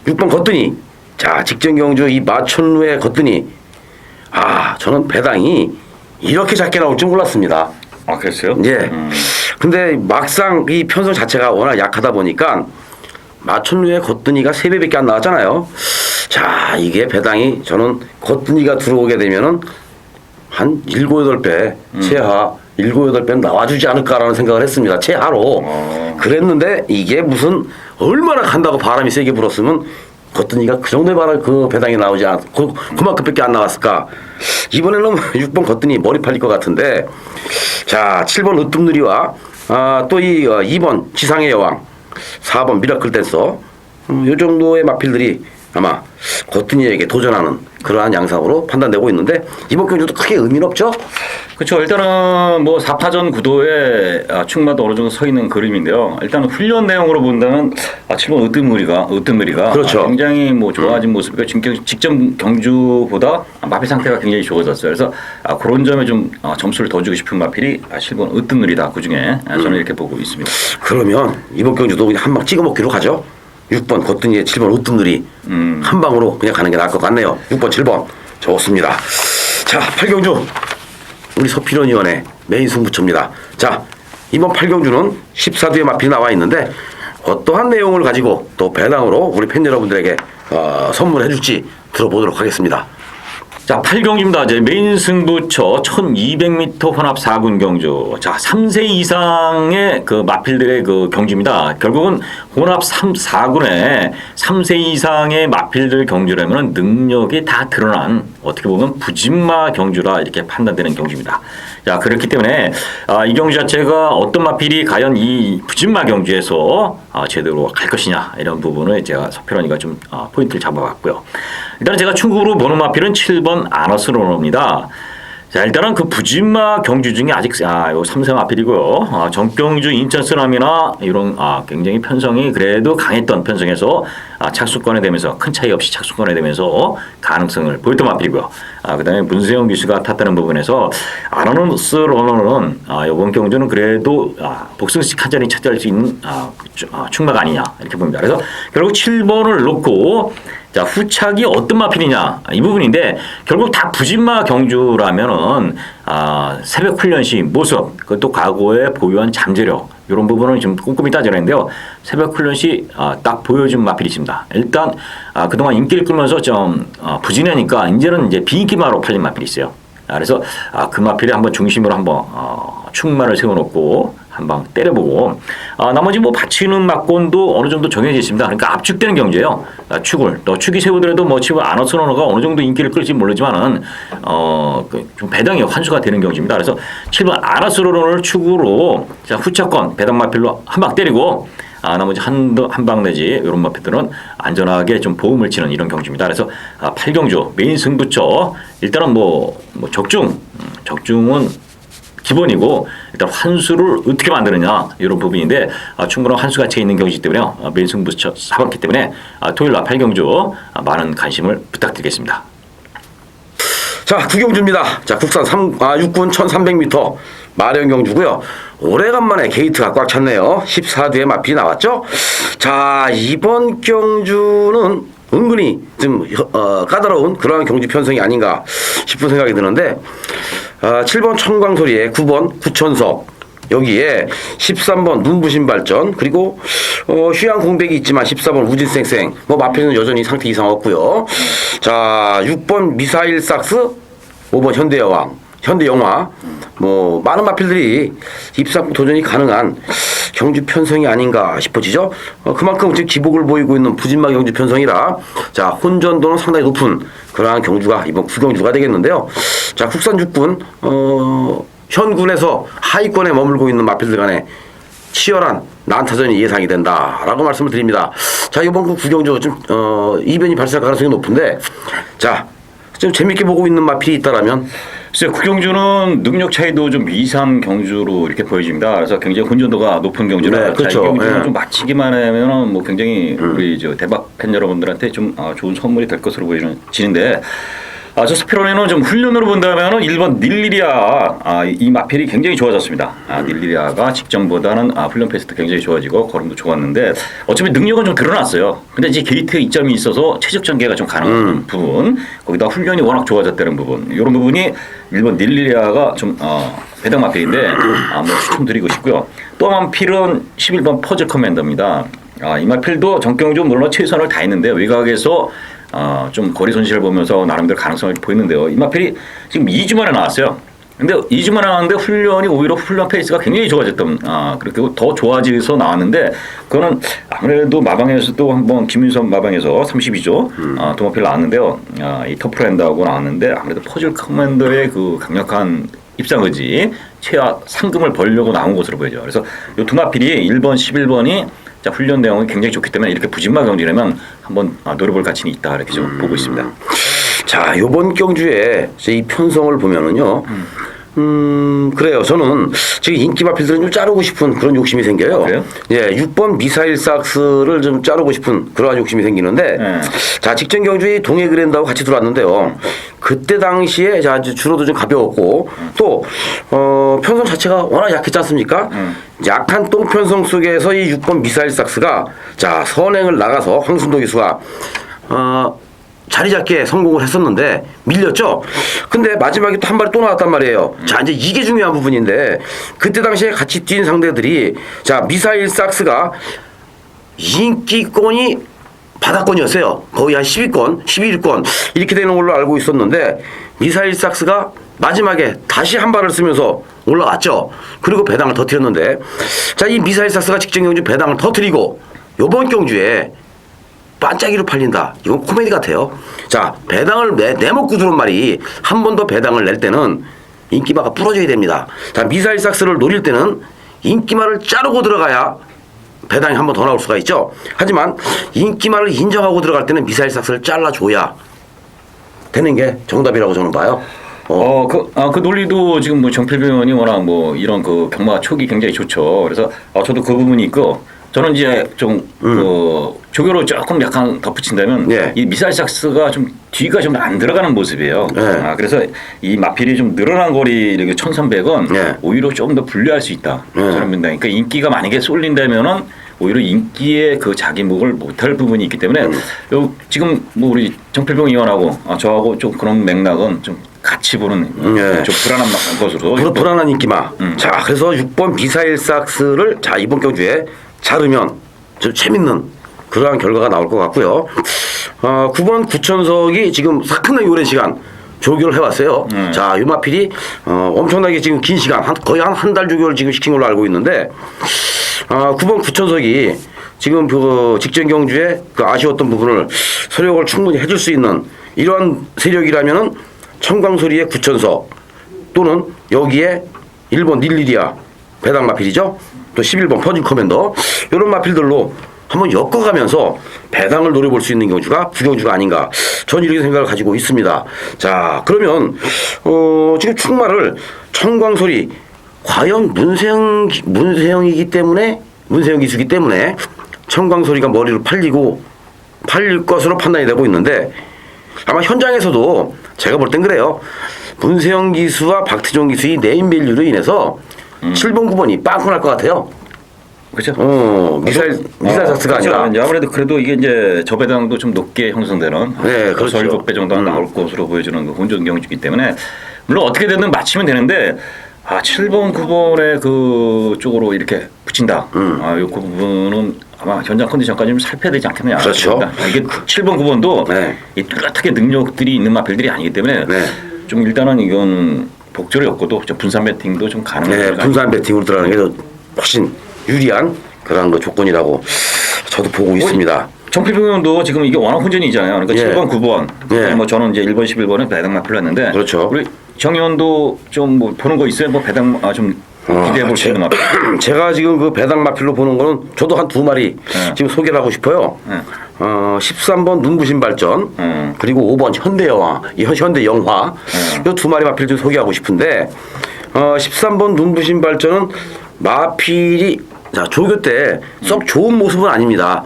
6번 거뜬히 자, 직전 경주 이 마천루의 거뜬히 저는 배당이 이렇게 작게 나올 줄 몰랐습니다. 그랬어요? 예. 근데 막상 이 편성 자체가 워낙 약하다 보니까 마천루의 거뜬이가 3배밖에 안 나왔잖아요. 자, 이게 배당이 저는 거뜬이가 들어오게 되면은 한 7, 8배 최하 7, 8배는 나와주지 않을까라는 생각을 했습니다. 최하로. 그랬는데 이게 무슨 얼마나 간다고 바람이 세게 불었으면 거뜬이가 그 정도의 그 배당이 나오지 않고 그만큼밖에 안 나왔을까. 이번에는 6번 거뜬이 머리 팔릴 것 같은데 자, 7번 으뜸느리와 또 이 2번 지상의 여왕 4번 미라클 댄서 요 정도의 마필들이 아마 거뜬이에게 도전하는 그러한 양상으로 판단되고 있는데 이번 경주도 크게 의미는 없죠? 그렇죠. 일단은 뭐 4파전 구도에 충마도 어느 정도 서 있는 그림인데요. 일단 훈련 내용으로 본다면 7번 으뜸느리가 그렇죠. 굉장히 뭐 좋아진 모습이고 직전 경주보다 마필 상태가 굉장히 좋아졌어요. 그래서 그런 점에 좀 점수를 더 주고 싶은 마필이 7번 으뜸느리다. 그중에 저는 이렇게 보고 있습니다. 그러면 이번 경주도 그냥 한 방 찍어 먹기로 가죠. 6번 거뜬이에 7번 으뜸느리 한 방으로 그냥 가는 게 나을 것 같네요. 6번 7번 좋습니다. 자, 8경주 우리 서필원 의원의 메인 승부처입니다. 자, 이번 8경주는 14두의 마필이 나와 있는데 어떠한 내용을 가지고 또 배당으로 우리 팬 여러분들에게 선물해 줄지 들어보도록 하겠습니다. 자, 8경기입니다. 이제 메인 승부처 1200m 혼합 4군 경주. 자, 3세 이상의 그 마필들의 그 경주입니다. 결국은 혼합 4군에 3세 이상의 마필들 경주라면 능력이 다 드러난 어떻게 보면 부진마 경주라 이렇게 판단되는 경주입니다. 자, 그렇기 때문에 이 경주 자체가 어떤 마필이 과연 이 부진마 경주에서 제대로 갈 것이냐 이런 부분을 제가 서필원이가 좀 포인트를 잡아봤고요. 일단 제가 충국으로 보는 마필은 7번 아너스로노입니다. 자, 일단은 그 부진마 경주 중에 아직 요 3세 마필이고요. 전경주 인천 쓰나미나 이런 굉장히 편성이 그래도 강했던 편성에서 착수권에 되면서 큰 차이 없이 착수권에 되면서 가능성을 보였던 마필이고요. 그다음에 문세영 기수가 탔다는 부분에서 아너스로노는 이번 경주는 그래도 복승식 한 자리 차지할 수 있는 충마가 아니냐 이렇게 봅니다. 그래서 결국 7번을 놓고 자, 후착이 어떤 마필이냐 이 부분인데 결국 다 부진마 경주라면은 새벽 훈련 시 모습 그것도 과거에 보유한 잠재력 이런 부분은 좀 꼼꼼히 따져야하는데요. 새벽 훈련 시 딱 보여준 마필이 있습니다. 일단 그동안 인기를 끌면서 좀 부진하니까 이제는 이제 비인기마로 팔린 마필이 있어요. 그래서 그 마필에 한번 중심으로 한번 충마를 세워놓고 한 방 때려보고 나머지 뭐 받치는 막권도 어느 정도 정해져 있습니다. 그러니까 압축되는 경주예요. 축을 또 축이 세우더라도 뭐 지금 아너스러너가 어느 정도 인기를 끌지 모르지만은 좀 배당이 환수가 되는 경주입니다. 그래서 7번 아너스러너를 축으로 자 후차권 배당 마필로 한 방 때리고 나머지 한 방 내지 이런 마필들은 안전하게 좀 보험을 치는 이런 경주입니다. 그래서 8경주 메인 승부처 일단은 뭐 적중은 기본이고 일단 환수를 어떻게 만드느냐 이런 부분인데 충분한 환수가 차 있는 경기이기 때문에 메인 승부처 4바퀴 때문에 토요일 날 8경주 많은 관심을 부탁드리겠습니다. 자, 9경주입니다. 자, 국산 6군 1300m 마련 경주고요. 오래간만에 게이트가 꽉 찼네요. 14뒤에 마필이 나왔죠. 자, 이번 경주는 은근히 좀 까다로운 그러한 경주 편성이 아닌가 싶은 생각이 드는데 7번 청광소리에 9번 구천석 여기에 13번 눈부신 발전 그리고 휴양 공백이 있지만 14번 우진쌩쌩 뭐 마필은 여전히 상태 이상 없고요. 자 6번 미사일 삭스 5번 현대영화 뭐 많은 마필들이 입상 도전이 가능한 경주 편성이 아닌가 싶어지죠. 그만큼 지금 기복을 보이고 있는 부진마 경주 편성이라 자 혼전도는 상당히 높은 그러한 경주가 이번 9경주가 되겠는데요. 자 국산 6군 현군에서 하위권에 머물고 있는 마필들 간에 치열한 난타전이 예상이 된다라고 말씀을 드립니다. 자 이번 9경주 좀 이변이 발생할 가능성이 높은데 자 좀 재밌게 보고 있는 마필이 있다라면 글쎄 구경주는 능력 차이도 좀 미산 경주로 이렇게 보여집니다. 그래서 굉장히 혼전도가 높은 경주라 네, 그렇죠. 이 경주는 네. 좀 마치기만 하면 뭐 굉장히 우리 저 대박 팬 여러분들한테 좀 좋은 선물이 될 것으로 보이지는데 저 스피로네는 좀 훈련으로 본다면은 1번 닐리리아 이 마필이 굉장히 좋아졌습니다. 닐리리아가 직전보다는 훈련 페이스도 굉장히 좋아지고 걸음도 좋았는데 어차피 능력은 좀 드러났어요. 근데 이제 게이트 이점이 있어서 최적 전개가 좀 가능한 부분 거기다 훈련이 워낙 좋아졌다는 부분 이런 부분이 1번 닐리리아가 좀 배당 마필인데 뭐 추천드리고 싶고요. 또 한 필은 11번 퍼즐 커맨더입니다. 이 마필도 전경주 물론 최선을 다했는데 외곽에서 좀 거리 손실을 보면서 나름대로 가능성을 보이는데요. 이 마필이 지금 2주 만에 나왔어요. 근데 2주 만에 나왔는데 훈련이 오히려 훈련 페이스가 굉장히 좋아졌던 그리고 더 좋아져서 나왔는데 그거는 아무래도 마방에서도 한번 김윤선 마방에서 32조 도마필 나왔는데요. 이 터프랜드하고 나왔는데 아무래도 퍼즐 커맨더의 그 강력한 입상의지 최하 상금을 벌려고 나온 것으로 보여요. 그래서 이 두 마필이 1번, 11번이 자, 훈련 내용이 굉장히 좋기 때문에 이렇게 부진마 경주라면 한번 노려볼 가치는 있다 이렇게 좀 보고 있습니다. 자, 요번 경주에 이 편성을 보면은요. 그래요. 저는 지금 인기 마필들은 좀 자르고 싶은 그런 욕심이 생겨요. 그래요? 예, 6번 미사일 삭스를 좀 자르고 싶은 그러한 욕심이 생기는데, 자, 직전 경주에 동해 그랜드하고 같이 들어왔는데요. 그때 당시에 자, 주로도 좀 가벼웠고, 또, 편성 자체가 워낙 약했지 않습니까? 약한 똥 편성 속에서 이 6번 미사일 삭스가 자, 선행을 나가서 황순도 기수가, 자리 잡기에 성공을 했었는데 밀렸죠. 근데 마지막에 또 한 발이 또 나왔단 말이에요. 자 이제 이게 중요한 부분인데 그때 당시에 같이 뛴 상대들이 자 미사일 삭스가 인기권이 바닥권이었어요. 거의 한 10위권, 11위권 이렇게 되는 걸로 알고 있었는데 미사일 삭스가 마지막에 다시 한 발을 쓰면서 올라갔죠. 그리고 배당을 터뜨렸는데 자 이 미사일 삭스가 직전 경주 배당을 터뜨리고 요번 경주에 반짝이로 팔린다. 이건 코미디 같아요. 자, 배당을 내먹고 들어온 말이 한 번 더 배당을 낼 때는 인기마가 부러져야 됩니다. 자, 미사일 삭스를 노릴 때는 인기마를 자르고 들어가야 배당이 한 번 더 나올 수가 있죠. 하지만 인기마를 인정하고 들어갈 때는 미사일 삭스를 잘라줘야 되는 게 정답이라고 저는 봐요. 그 논리도 지금 뭐 정필병 의원이 워낙 뭐 이런 그 경마 촉이 굉장히 좋죠. 그래서 저도 그 부분이 있고 저는 이제 좀 조교로 조금 약간 덧붙인다면 이 미사일 삭스가 좀 뒤가 좀 안 들어가는 모습이에요. 그래서 이 마필이 좀 늘어난 거리 이렇게 1,300은 오히려 좀 더 불리할 수 있다. 저는 믿는다. 그러니까 인기가 만약에 쏠린다면은 오히려 인기에 그 자기목을 못할 부분이 있기 때문에 지금 뭐 우리 정필병 의원하고 저하고 좀 그런 맥락은 좀 같이 보는 좀 불안한 것으로 불안한 인기마. 자 그래서 6번 미사일 삭스를 자 이번 경주에 자르면 좀 재밌는 그러한 결과가 나올 것 같고요. 9번 구천석이 지금 상당히 오랜 시간 조교를 해왔어요. 자, 이 마필이 엄청나게 지금 긴 시간 거의 한 달 조교를 지금 시킨 걸로 알고 있는데 9번 구천석이 지금 그 직전 경주에 그 아쉬웠던 부분을 서력을 충분히 해줄 수 있는 이러한 세력이라면은 청광소리의 구천석 또는 여기에 1번 닐리리아 배당 마필이죠. 또 11번 퍼즐 커맨더 이런 마필들로 한번 엮어가면서 배당을 노려볼 수 있는 경주가 구경주가 아닌가 전 이렇게 생각을 가지고 있습니다. 자, 그러면 지금 충마를 청광소리 과연 문세영이기 때문에 문세영 기수기 때문에 청광소리가 머리를 팔릴 것으로 판단이 되고 있는데 아마 현장에서도 제가 볼 땐 그래요. 문세영 기수와 박태종 기수의 네임밸류로 인해서 7번 9번이 빵꾸 날 것 같아요. 그렇죠. 미사일 작스가 아니라 아무래도 그래도 이게 이제 저배당도 좀 높게 형성되는 네, 그렇죠. 7배 정도 나올 것으로 보여주는 그 혼전 경주이기 때문에 물론 어떻게 되든 맞추면 되는데 7번 9번의 그 쪽으로 이렇게 붙인다. 이 부분은 아마 현장 컨디션까지 좀 살펴야 되지 않겠느냐. 그렇죠. 이게 7번 9번도 네. 이 뚜렷하게 능력들이 있는 마필들이 아니기 때문에 네. 좀 일단은 이건 복조를 엮고도 좀 분산 배팅도 좀 가능한. 네, 분산 배팅으로 들어가는 게 더 훨씬 유리한 그런 그 조건이라고 저도 보고 있습니다. 정필병원도 지금 이게 워낙 혼전이잖아요. 그러니까 예. 7번, 9번. 예. 뭐 저는 이제 1번, 11번에 배당 마필로 했는데. 그렇죠. 우리 정의원도 좀 뭐 보는 거 있어요? 뭐 배당 좀 기대해 볼 수 있는 마필. 제가 지금 그 배당 마필로 보는 거는 저도 한 2마리 지금 소개를 하고 싶어요. 13번 눈부신 발전 그리고 5번 현대영화 이 현대영화 이 2마리 마필 좀 소개하고 싶은데 13번 눈부신 발전은 마필이 자 조교 때 썩 좋은 모습은 아닙니다.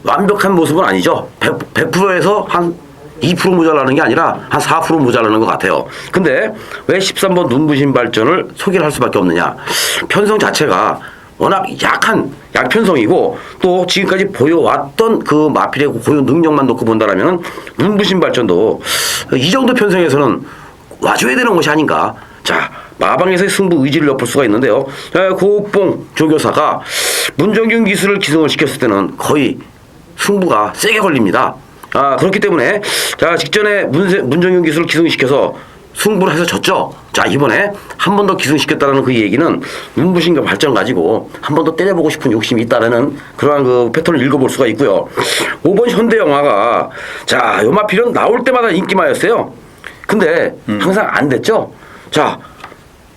완벽한 모습은 아니죠. 100%에서 한 2% 모자라는 게 아니라 한 4% 모자라는 것 같아요. 근데 왜 13번 눈부신 발전을 소개를 할 수밖에 없느냐. 편성 자체가 워낙 약편성이고 또 지금까지 보여왔던 그 마필의 고유 능력만 놓고 본다라면 눈부신 발전도 이 정도 편성에서는 와줘야 되는 것이 아닌가. 자, 마방에서의 승부 의지를 엿볼 수가 있는데요. 고옥봉 조교사가 문정균 기수를 기승을 시켰을 때는 거의 승부가 세게 걸립니다. 그렇기 때문에 자 직전에 문정균 기수를 기승시켜서 승부를 해서 졌죠. 자 이번에 한 번 더 기승시켰다는 그 얘기는 눈부신과 발전 가지고 한 번 더 때려보고 싶은 욕심이 있다는 그러한 그 패턴을 읽어볼 수가 있고요. 5번 현대영화가 자 요마필은 나올 때마다 인기마였어요. 근데 항상 안 됐죠. 자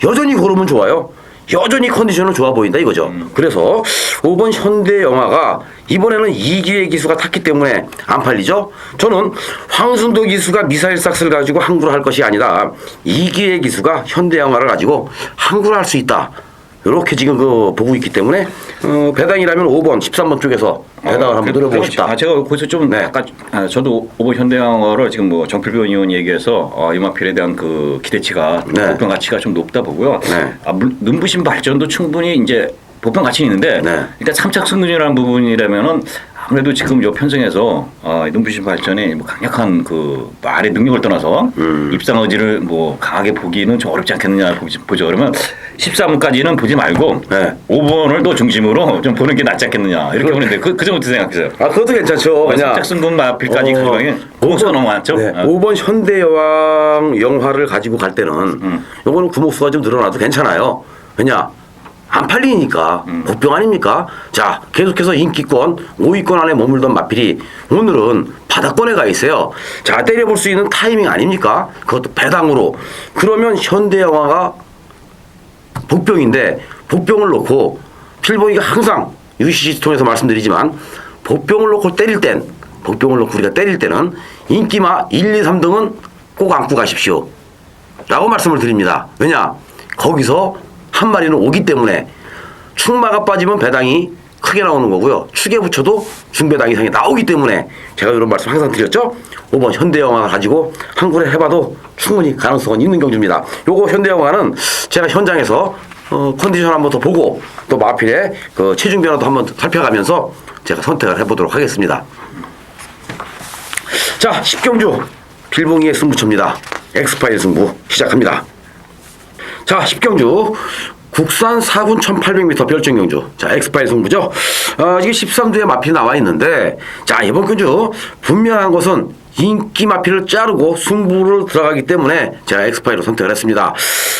여전히 고르면 좋아요. 여전히 컨디션은 좋아 보인다 이거죠. 그래서 5번 현대영화가 이번에는 이기의 기수가 탔기 때문에 안 팔리죠. 저는 황순도 기수가 미사일 싹스를 가지고 항구를 할 것이 아니라 이기의 기수가 현대영화를 가지고 항구를 할 수 있다. 이렇게 지금 그 보고 있기 때문에 배당이라면 5번, 13번 쪽에서 배당을 한번 노려보고 싶다. 제가 거기서 좀 네. 약간 저도 5번 현대영화를 지금 뭐 정필병 의원 얘기해서 이마필에 대한 그 기대치가 네. 보편 가치가 좀 높다 보고요. 네. 눈부신 발전도 충분히 이제 보편 가치는 있는데 네. 일단 3착 승근이라는 부분이라면은 아무래도 지금 요 편성에서 눈부신 발전이 뭐 강력한 그 말의 능력을 떠나서 입상 의지를 뭐 강하게 보기는 좀 어렵지 않겠느냐 보죠. 그러면 13까지는 보지 말고 네. 5번을 더 중심으로 좀 보는 게 낫지 않겠느냐 이렇게 보는데 그 점은 어떻게 생각하세요? 그것도 괜찮죠. 그냥 승근 마필까지 가져가기 구목수가 너무 많죠. 네. 5번 현대여왕 영화를 가지고 갈 때는 요거는 구목수가 좀 늘어나도 괜찮아요. 왜냐? 안 팔리니까 복병 아닙니까? 자 계속해서 인기권 5위권 안에 머물던 마필이 오늘은 바닥권에 가 있어요. 자 때려볼 수 있는 타이밍 아닙니까? 그것도 배당으로. 그러면 현대영화가 복병인데 복병을 놓고 필봉이가 항상 UCC 통해서 말씀드리지만 복병을 놓고 때릴 땐 복병을 놓고 우리가 때릴 때는 인기마 1, 2, 3등은 꼭 안고 가십시오 라고 말씀을 드립니다. 왜냐 거기서 한 마리는 오기 때문에 축마가 빠지면 배당이 크게 나오는 거고요. 축에 붙여도 중배당 이상이 나오기 때문에 제가 이런 말씀 항상 드렸죠. 5번 현대영화 가지고 한굴에 해봐도 충분히 가능성은 있는 경주입니다. 요거 현대영화는 제가 현장에서 컨디션 한번 더 보고 또 마필의 그 체중 변화도 한번 살펴가면서 제가 선택을 해보도록 하겠습니다. 자 10경주 필봉이의 승부처입니다. 엑스파일 승부 시작합니다. 자 10경주 국산 4군 1800m 별정경주. 자 엑스파일 승부죠. 이게 13두에 마필이 나와 있는데 자 이번 경주 분명한 것은 인기 마필을 자르고 승부를 들어가기 때문에 제가 엑스파일을 선택을 했습니다.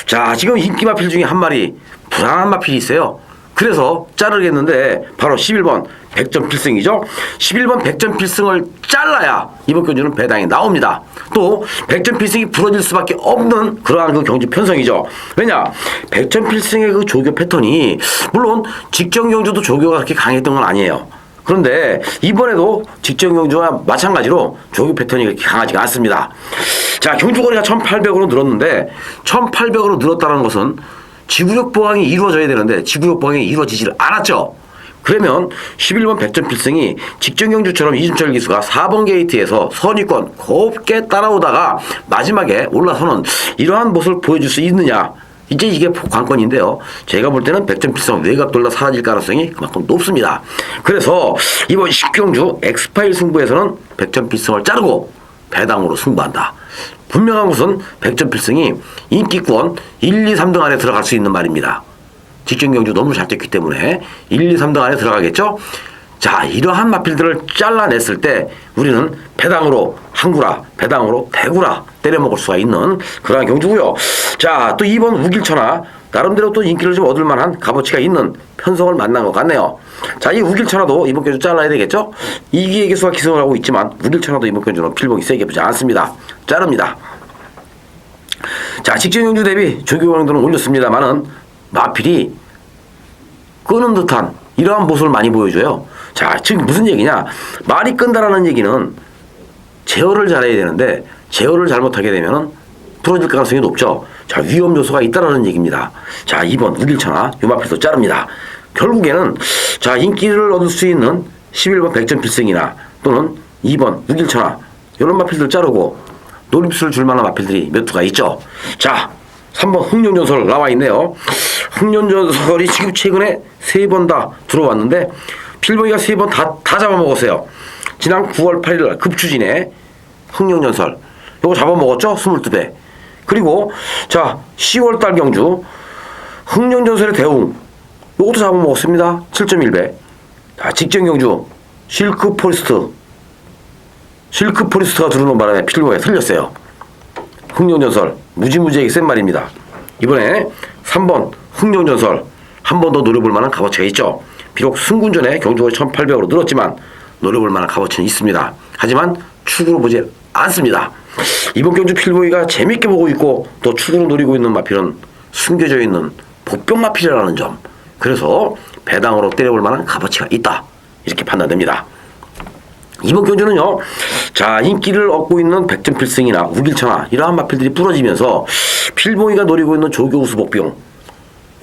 자, 지금 인기 마필 중에 한 마리 불안한 마필이 있어요. 그래서 자르겠는데 바로 11번 100점 필승이죠. 11번 100점 필승을 잘라야 이번 경주는 배당이 나옵니다. 또 100점 필승이 부러질 수밖에 없는 그러한 그 경주 편성이죠. 왜냐? 100점 필승의 그 조교 패턴이 물론 직전 경주도 조교가 그렇게 강했던 건 아니에요. 그런데 이번에도 직전 경주와 마찬가지로 조교 패턴이 그렇게 강하지가 않습니다. 자, 경주거리가 1800으로 늘었는데 1800으로 늘었다는 것은 지구력 보강이 이루어져야 되는데 지구력 보강이 이루어지질 않았죠. 그러면 11번 100점 필승이 직전 경주처럼 이준철 기수가 4번 게이트에서 선위권 곱게 따라오다가 마지막에 올라서는 이러한 모습을 보여줄 수 있느냐. 이제 이게 관건인데요. 제가 볼 때는 100점 필승 외곽 돌라 사라질 가능성이 그만큼 높습니다. 그래서 이번 10경주 엑스파일 승부에서는 100점 필승을 자르고 배당으로 승부한다. 분명한 것은 100점 필승이 인기권 1, 2, 3등 안에 들어갈 수 있는 말입니다. 직전 경주 너무 잘 됐기 때문에 1, 2, 3등 안에 들어가겠죠? 자, 이러한 마필들을 잘라냈을 때 우리는 배당으로 항구라, 배당으로 대구라 때려먹을 수가 있는 그러한 경주고요. 자, 또 2번 우길천하 나름대로 또 인기를 좀 얻을 만한 값어치가 있는 편성을 만난 것 같네요. 자, 이 우길천하도 이번 경주 잘라야 되겠죠? 이기의 개수가 기승을 하고 있지만 우길천하도 이번 경주는 필복이 세게 보지 않습니다. 자릅니다. 자, 직전 경주 대비 조교강도는 올렸습니다만은 마필이 끄는 듯한 이러한 모습을 많이 보여줘요. 자, 지금 무슨 얘기냐? 말이 끈다라는 얘기는 제어를 잘해야 되는데 제어를 잘못하게 되면은 부러질 가능성이 높죠. 자, 위험 요소가 있다라는 얘기입니다. 자, 2번 우길천하 요 마필도 자릅니다. 결국에는 자, 인기를 얻을 수 있는 11번 100점 필승이나 또는 2번 우길천하 이런 마필들 자르고 노림수를 줄 만한 마필들이 몇 두가 있죠. 자, 3번 흥룡전설 나와 있네요. 흥룡전설이 지금 최근에 3번 다 들어왔는데 필보이가 3번 다 잡아먹었어요. 지난 9월 8일 급추진에 흥룡전설 요거 잡아먹었죠. 22배. 그리고 자, 10월달 경주 흥룡전설의 대웅 요것도 잡아먹었습니다. 7.1배. 자, 직전 경주 실크포리스트가 들어오는 바람에 필보이가 틀렸어요. 흥룡전설 무지무지하게 센 말입니다. 이번에 3번 흥룡전설 한 번 더 노려볼 만한 값어치가 있죠. 비록 승군전에 경주거리 1800으로 늘었지만 노려볼 만한 값어치는 있습니다. 하지만 축으로 보지 않습니다. 이번 경주 필보이가 재밌게 보고 있고 또 축으로 노리고 있는 마필은 숨겨져 있는 복병 마필이라는 점. 그래서 배당으로 때려볼 만한 값어치가 있다. 이렇게 판단됩니다. 이번 경주는요, 자, 인기를 얻고 있는 100점 필승이나 우길천하 이러한 마필들이 부러지면서 필보이가 노리고 있는 조교 우수 복병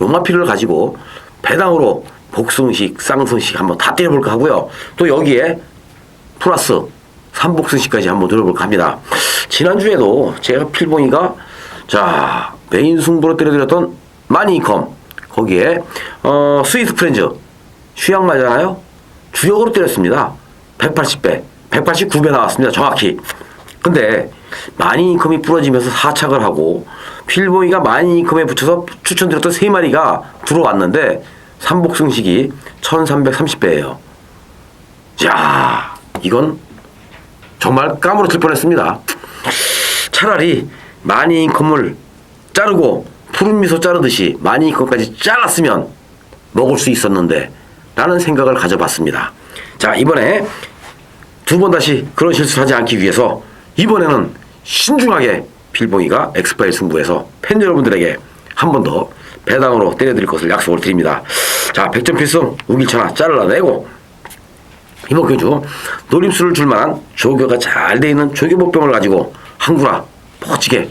요 마필을 가지고 배당으로 복승식, 쌍승식 한번 다 때려볼까 하고요. 또 여기에 플러스 3복승식까지 한번 노려볼까 합니다. 지난주에도 제가 필보이가 자, 메인 승부로 때려드렸던 마니인컴 거기에 스위트 프렌즈 휴양 맞잖아요. 주역으로 때렸습니다. 180배, 189배 나왔습니다. 정확히. 근데 마니인컴이 부러지면서 사착을 하고 필보이가 마니인컴에 붙여서 추천드렸던 3마리가 들어왔는데 삼복승식이 1330배예요. 자, 이건 정말 까무러칠 뻔했습니다. 차라리 마니인컴을 자르고 푸른미소 자르듯이 마니인컴까지 잘랐으면 먹을 수 있었는데 라는 생각을 가져봤습니다. 자, 이번에 두 번 다시 그런 실수를 하지 않기 위해서 이번에는 신중하게 필봉이가 엑스파일 승부에서 팬 여러분들에게 한 번 더 배당으로 때려드릴 것을 약속을 드립니다. 자, 100점 필승 우길천하 잘라내고 이번 경주 노림수를 줄 만한 조교가 잘 돼 있는 조교복병을 가지고 한구라 멋지게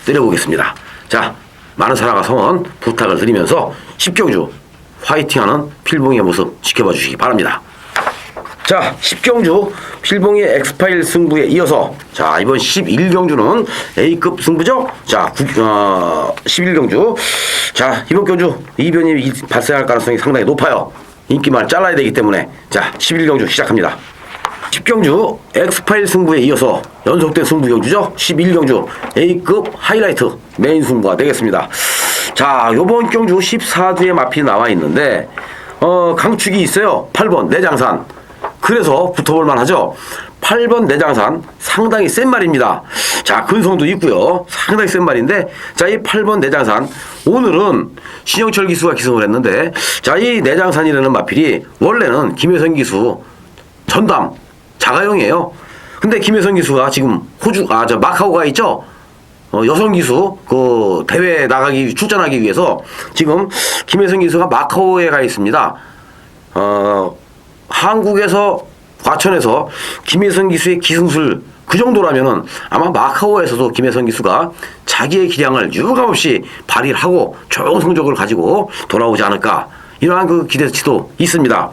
때려보겠습니다. 자, 많은 사랑과 성원 부탁을 드리면서 10경주 화이팅하는 필봉이의 모습 지켜봐 주시기 바랍니다. 자, 10경주 필봉이의 엑스파일 승부에 이어서 자, 이번 11경주는 A급 승부죠. 자, 11경주 자, 이번 경주 이변이 발생할 가능성이 상당히 높아요. 인기만 잘라야 되기 때문에 자, 11경주 시작합니다. 10경주 엑스파일 승부에 이어서 연속된 승부 경주죠. 11경주 A급 하이라이트 메인 승부가 되겠습니다. 자, 요번 경주 14주에 마필 나와 있는데 강축이 있어요. 8번 내장산. 그래서 붙어볼 만하죠. 8번 내장산 상당히 센 말입니다. 자, 근성도 있고요. 상당히 센 말인데, 자, 이 8번 내장산 오늘은 신영철 기수가 기승을 했는데, 자, 이 내장산이라는 마필이 원래는 김혜성 기수 전담 자가용이에요. 근데 김혜성 기수가 지금 저 마카오가 있죠. 여성 기수 그 대회 나가기 출전하기 위해서 지금 김혜성 기수가 마카오에 가 있습니다. 한국에서 과천에서 김혜성 기수의 기승술 그 정도라면은 아마 마카오에서도 김혜성 기수가 자기의 기량을 유감없이 발휘를 하고 좋은 성적을 가지고 돌아오지 않을까, 이러한 그 기대치도 있습니다.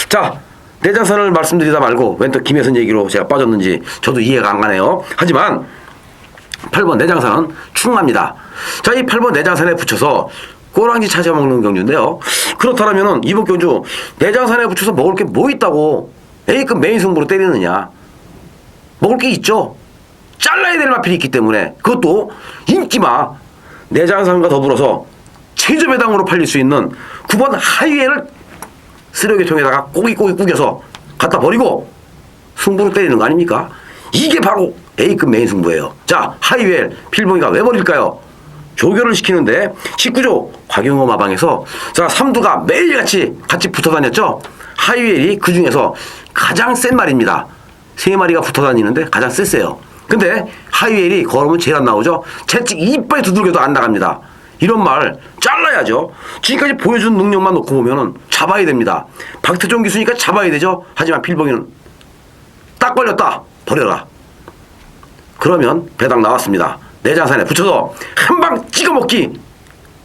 자, 내장산을 말씀드리다 말고 왜 또 김혜성 얘기로 제가 빠졌는지 저도 이해가 안 가네요. 하지만 8번 내장산은 충합니다. 자, 이 8번 내장산에 붙여서 꼬랑지 찾아 먹는 경주인데요. 그렇다면은 이번 경주 내장산에 붙여서 먹을 게 뭐 있다고 A급 메인 승부로 때리느냐? 먹을 게 있죠. 잘라야 될 마필이 있기 때문에, 그것도 인기마 내장산과 더불어서 최저 배당으로 팔릴 수 있는 9번 하이웨이를 쓰레기통에다가 꼬깃꼬깃 구겨서 갖다 버리고 승부로 때리는 거 아닙니까? 이게 바로 A급 메인 승부예요. 자, 하이웰 필봉이가 왜 버릴까요? 조교를 시키는데 19조 곽영호 마방에서 자, 삼두가 매일같이 같이 붙어 다녔죠. 하이웰이 그 중에서 가장 센 말입니다. 세 마리가 붙어 다니는데 가장 셌어요. 근데 하이웰이 걸으면 제일 안 나오죠. 채찍 이빨 두들겨도 안 나갑니다. 이런 말 잘라야죠. 지금까지 보여준 능력만 놓고 보면은 잡아야 됩니다. 박태종 기수니까 잡아야 되죠. 하지만 필봉이는 딱 걸렸다, 버려라. 그러면 배당 나왔습니다. 내장산에 붙여서 한 방 찍어먹기,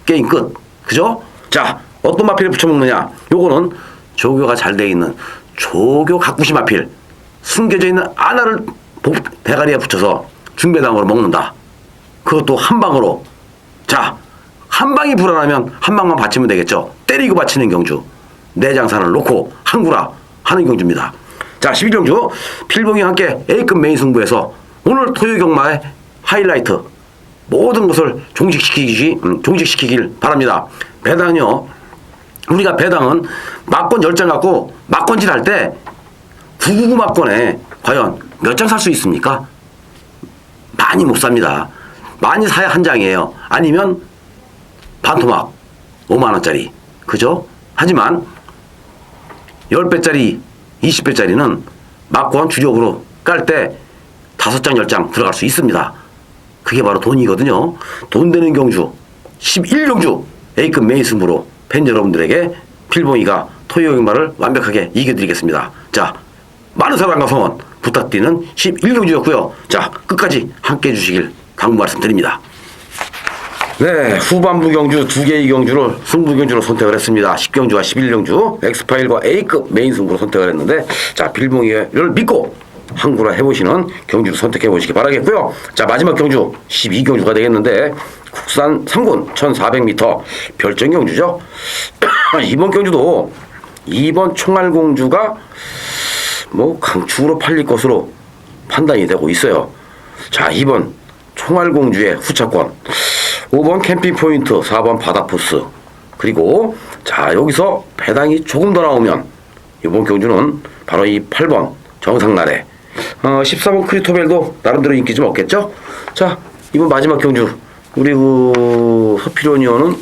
게임 끝. 그죠? 자, 어떤 마필을 붙여먹느냐? 요거는 조교가 잘 돼 있는 조교 각구시 마필, 숨겨져 있는 아나를 대가리에 붙여서 중배당으로 먹는다. 그것도 한 방으로. 자, 한 방이 불안하면 한 방만 받치면 되겠죠. 때리고 받치는 경주. 내장산을 놓고 항구라 하는 경주입니다. 자, 11경주 필봉이와 함께 A급 메인 승부에서 오늘 토요경마의 하이라이트 모든 것을 종식시키길 바랍니다. 배당요. 우리가 배당은 막권 10장 갖고 막권질 할 때 999 막권에 과연 몇 장 살 수 있습니까? 많이 못 삽니다. 많이 사야 한 장이에요. 아니면 반토막 5만원짜리. 그죠? 하지만 10배짜리 20배짜리는 막권 주력으로 깔 때 5장 10장 들어갈 수 있습니다. 그게 바로 돈이거든요. 돈 되는 경주 11경주 A급 메인 승부로 팬 여러분들에게 필봉이가 토요일말을 완벽하게 이겨드리겠습니다. 자, 많은 사랑과 성원 부탁드리는 11경주였고요. 자, 끝까지 함께 해주시길 당부 말씀드립니다. 네, 후반부 경주 2개의 경주를 승부 경주로 선택을 했습니다. 10경주와 11경주 엑스파일과 A급 메인 승부로 선택을 했는데, 자, 필봉이를 믿고 항구라 해보시는 경주를 선택해 보시기 바라겠고요. 자, 마지막 경주 12경주가 되겠는데 국산 3군 1400m 별정 경주죠. 이번 경주도 2번 총알공주가 뭐 강축으로 팔릴 것으로 판단이 되고 있어요. 자, 2번 총알공주의 후차권, 5번 캠핑포인트, 4번 바다포스, 그리고 자, 여기서 배당이 조금 더 나오면 이번 경주는 바로 이 8번 정상나래, 14번 크리토벨도 나름대로 인기 좀 없겠죠. 자, 이번 마지막 경주 우리 그 서피로니언은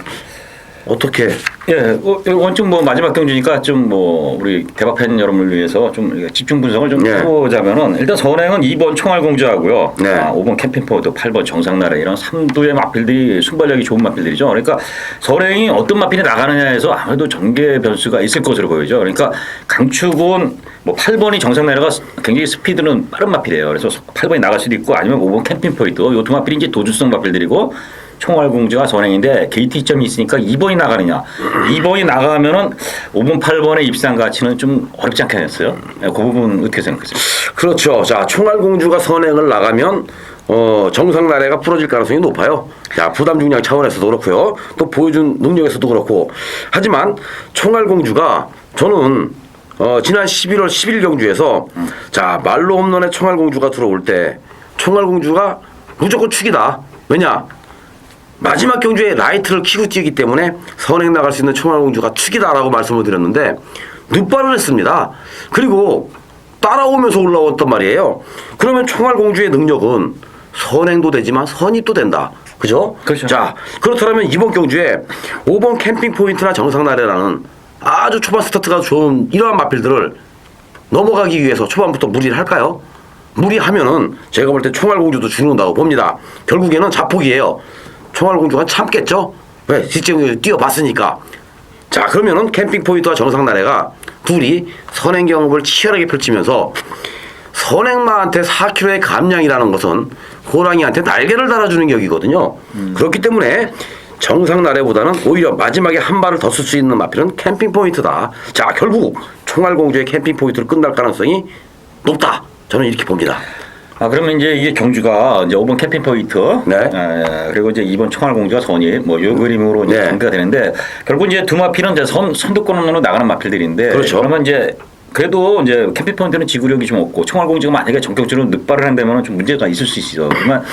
어떻게? 예, 원칙 뭐 마지막 경주니까 좀 뭐 우리 대박 팬 여러분을 위해서 좀 집중 분석을 좀 해보자면은, 일단 선행은 2번 총알공주하고요, 네. 5번 캠핑포드, 8번 정상나래, 이런 3두의 마필들이 순발력이 좋은 마필들이죠. 그러니까 선행이 어떤 마필이 나가느냐에서 아무래도 전개 변수가 있을 것으로 보이죠. 그러니까 강축은 뭐 8번이 정상나래가 굉장히 스피드는 빠른 마필이에요. 그래서 8번이 나갈 수도 있고, 아니면 5번 캠핑포인트, 요 두 마필이 이제 도주성 마필들이고, 총알공주가 선행인데 게이트점이 있으니까 2번이 나가느냐. 2번이 나가면은 5번, 8번의 입상 가치는 좀 어렵지 않겠어요? 그 부분 어떻게 생각하세요? 그렇죠. 자, 총알공주가 선행을 나가면 정상나래가 풀어질 가능성이 높아요. 자, 부담 중량 차원에서도 그렇고요. 또 보여준 능력에서도 그렇고. 하지만 총알공주가 저는 지난 11월 10일 경주에서 자, 말로 홈런에 총알공주가 들어올 때 총알공주가 무조건 축이다. 왜냐? 마지막 경주에 라이트를 키고 뛰기 때문에 선행 나갈 수 있는 총알공주가 축이다라고 말씀을 드렸는데 늑발을 했습니다. 그리고 따라오면서 올라왔단 말이에요. 그러면 총알공주의 능력은 선행도 되지만 선입도 된다. 그죠? 그렇죠. 자, 그렇다면 이번 경주에 5번 캠핑 포인트나 정상나래라는 아주 초반 스타트가 좋은 이러한 마필들을 넘어가기 위해서 초반부터 무리를 할까요? 무리하면은 제가 볼 때 총알공주도 죽는다고 봅니다. 결국에는 자폭이에요. 총알공주가 참겠죠? 왜? 직접 뛰어봤으니까. 자, 그러면은 캠핑 포인트와 정상나래가 둘이 선행 경험을 치열하게 펼치면서 선행마한테 4kg의 감량이라는 것은 호랑이한테 날개를 달아주는 격이거든요. 그렇기 때문에 정상나래보다는 오히려 마지막에 한 발을 더 쓸 수 있는 마필은 캠핑 포인트다. 자, 결국 총알공주의 캠핑 포인트로 끝날 가능성이 높다. 저는 이렇게 봅니다. 그러면 이제 이게 경주가 이제 5번 캠핑 포인트, 네. 그리고 이제 2번 총알공주가 선이 뭐 요 그림으로 이제 네. 전개가 되는데 결국 이제 두 마필은 이제 선두권으로 나가는 마필들인데 그렇죠. 그러면 이제 그래도 이제 캠핑 포인트는 지구력이 좀 없고 총알공주가 만약에 전격적으로 늑발을 한다면 좀 문제가 있을 수 있어. 그러면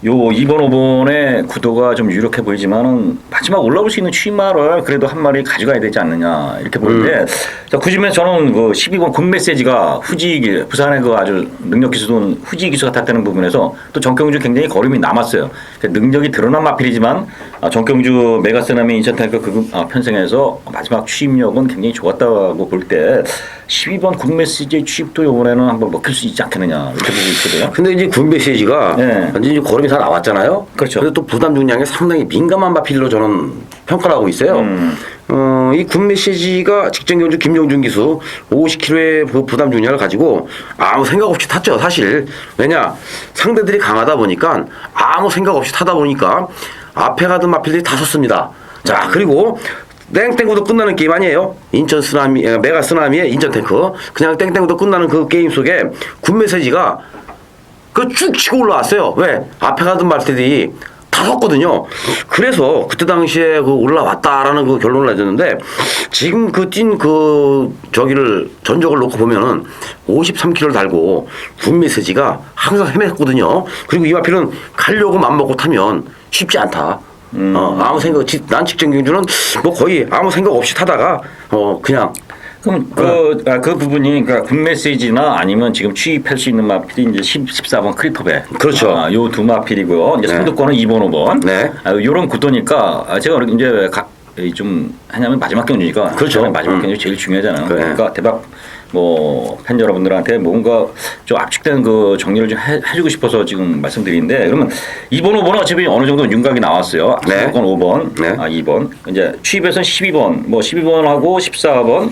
요 2번, 5번의 구도가 좀 유력해 보이지만은 마지막 올라올 수 있는 취마를 그래도 한 마리 가져가야 되지 않느냐 이렇게 보는데 자, 그 중에 저는 그 12번 군 메시지가 후지기 부산의 그 아주 능력 기수는 후지 기수가 탔다는 부분에서 또 정경주 굉장히 거림이 남았어요. 그러니까 능력이 드러난 마필이지만 정경주 메가세남의 인천 탱크 편성에서 마지막 취입력은 굉장히 좋았다고 볼 때 12번 군 메시지의 취입도 이번에는 한번 먹힐 수 있지 않겠느냐 이렇게 보고 있거든요. 근데 이제 군 메시지가 네. 완전히 이제 걸음이 다 나왔잖아요. 그렇죠. 근데 또 부담 중량에 상당히 민감한 마필로 저는 평가를 하고 있어요. 이 군 메시지가 직전 경주 김용준 기수 50kg의 부담 중량을 가지고 아무 생각 없이 탔죠. 사실 왜냐 상대들이 강하다 보니까 아무 생각 없이 타다 보니까 앞에 가던 마필들이 다 섰습니다. 자, 그리고 땡땡구도 끝나는 게임 아니에요. 인천 쓰나미, 메가 쓰나미의 인천 탱크. 그냥 땡땡구도 끝나는 그 게임 속에 군 메시지가 그 쭉 치고 올라왔어요. 왜? 앞에 가던 말들이 다 섰거든요. 그래서 그때 당시에 그 올라왔다라는 그 결론을 내줬는데 지금 그 뛴 그 저기를 전적을 놓고 보면은 53kg를 달고 군 메시지가 항상 헤맸거든요. 그리고 이 마필은 가려고 맘먹고 타면 쉽지 않다. 아무 생각, 난 직전 경주는 뭐 거의 아무 생각 없이 타다가 그냥 그럼 그 부분이 그러니까 군 메시지나 아니면 지금 취입할 수 있는 마필이 이제 14번 크리터베. 그렇죠. 요 두 마필이고요. 이제 네. 선두권은 2번, 5번. 네. 요런 구도니까 제가 이제 좀 하냐면 마지막 경주니까 그렇죠. 마지막 경주 제일 중요하잖아요. 그래. 그러니까 대박 뭐 팬 여러분들한테 뭔가 좀 압축된 그 정리를 좀 해주고 싶어서 지금 말씀드리는데 그러면 2번, 5번은 어차피 어느 정도 윤곽이 나왔어요. 네. 선두권 5번, 네. 2번. 이제 취입에서는 12번, 뭐 12번하고 14번.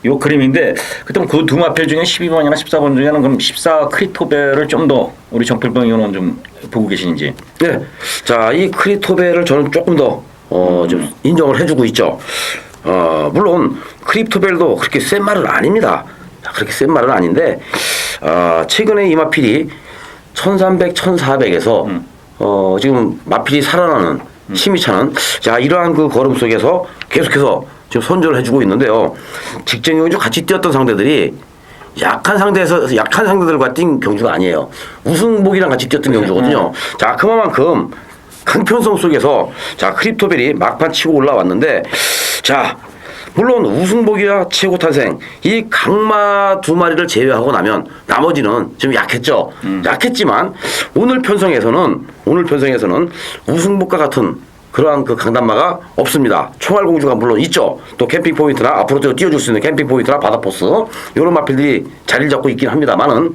요 그림인데 그럼 그 두 마필 중에 12번이나 14번 중에는 그럼 14 크리토베를 좀 더 우리 정필봉 의원은 좀 보고 계시는지. 네. 자, 이 크리토베를 저는 조금 더 좀 인정을 해주고 있죠. 물론 크리토벨도 그렇게 센 말은 아닙니다. 그렇게 센 말은 아닌데 최근에 이 마필이 1300, 1400에서 지금 마필이 살아나는 힘이 차는 자 이러한 그 걸음 속에서 계속해서 지금 선전을 해주고 있는데요. 직전 경주 같이 뛰었던 상대들이 약한 상대들과 뛴 경주가 아니에요. 우승복이랑 같이 뛰었던 경주거든요. 자, 그만큼 강편성 속에서 자 크립토벨이 막판 치고 올라왔는데 자 물론 우승복이와 최고 탄생 이 강마 두 마리를 제외하고 나면 나머지는 좀 약했죠. 약했지만 오늘 편성에서는 우승복과 같은 그러한 그 강단마가 없습니다. 총알공주가 물론 있죠. 또 캠핑 포인트나 앞으로 띄워줄 수 있는 캠핑 포인트나 바다포스 이런 마필들이 자리를 잡고 있긴 합니다만은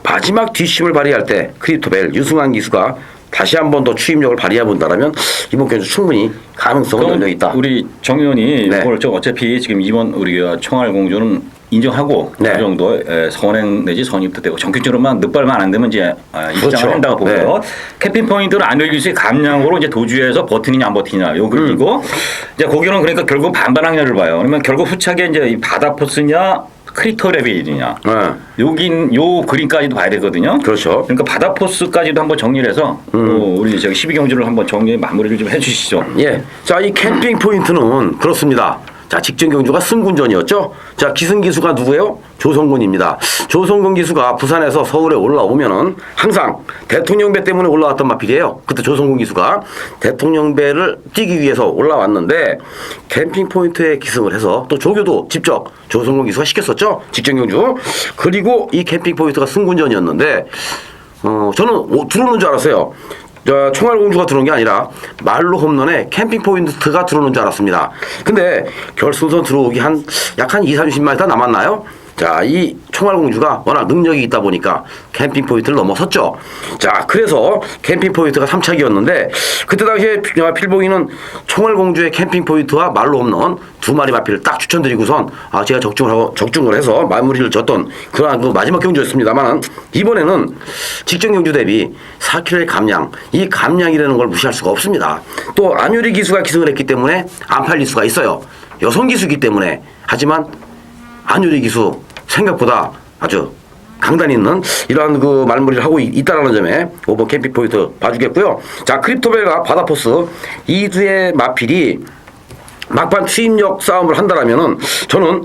마지막 뒷심을 발휘할 때 크리토벨 유승환 기수가 다시 한 번 더 추임력을 발휘해 본다라면 이번 경주 충분히 가능성은 열려 있다. 우리 정 의원이 네. 이걸 좀 어차피 지금 이번 우리가 총알공주는 인정하고 네. 그 정도 선행 내지 선입도 되고 정규적으로만 늑발만 안 되면 이제 입장을 그렇죠. 한다고 보고요. 네. 캠핑 포인트는 안일기수의 감량으로 이제 도주에서 버티느냐 안 버티냐 요 그리고 이제 거기는 그러니까 결국 반반 확률을 봐요. 그러면 결국 후차게 이제 이 바다포스냐 크리터 레벨이냐 여긴 요 그림까지도 봐야 되거든요. 그렇죠. 그러니까 바다포스까지도 한번 정리를 해서 우리 저기 12경주를 한번 정리 마무리를 좀 해주시죠. 예. 자, 이 캠핑 포인트는 그렇습니다. 자, 직전 경주가 승군전이었죠. 자, 기승기수가 누구예요? 조성군입니다. 조성군 기수가 부산에서 서울에 올라오면은 항상 대통령배 때문에 올라왔던 마필이에요. 그때 조성군 기수가 대통령배를 뛰기 위해서 올라왔는데 캠핑 포인트에 기승을 해서 또 조교도 직접 조성군 기수가 시켰었죠. 직전 경주. 그리고 이 캠핑 포인트가 승군전이었는데 저는 들어오는 줄 알았어요. 총알공주가 들어온 게 아니라 말로 홈런에 캠핑 포인트가 들어오는 줄 알았습니다. 근데 결승선 들어오기 약 한 20-30마리 다 남았나요? 자, 이 총알공주가 워낙 능력이 있다 보니까 캠핑 포인트를 넘어섰죠. 자, 그래서 캠핑 포인트가 3착이었는데 그때 당시에 필봉이는 총알공주의 캠핑 포인트와 말로 홈런 두 마리 마필을 딱 추천드리고선 제가 적중을 해서 마무리를 졌던 그러한 그 마지막 경주였습니다만 이번에는 직전 경주 대비 4kg의 감량, 이 감량이라는 걸 무시할 수가 없습니다. 또 안유리 기수가 기승을 했기 때문에 안 팔릴 수가 있어요. 여성 기수이기 때문에. 하지만 안유리 기수 생각보다 아주 강단 있는 이러한 그 말무리를 하고 있다는 점에 5번 캠핑 포인트 봐주겠고요. 자, 크립토벨과 바다포스 이 두의 마필이 막판 추임력 싸움을 한다라면은 저는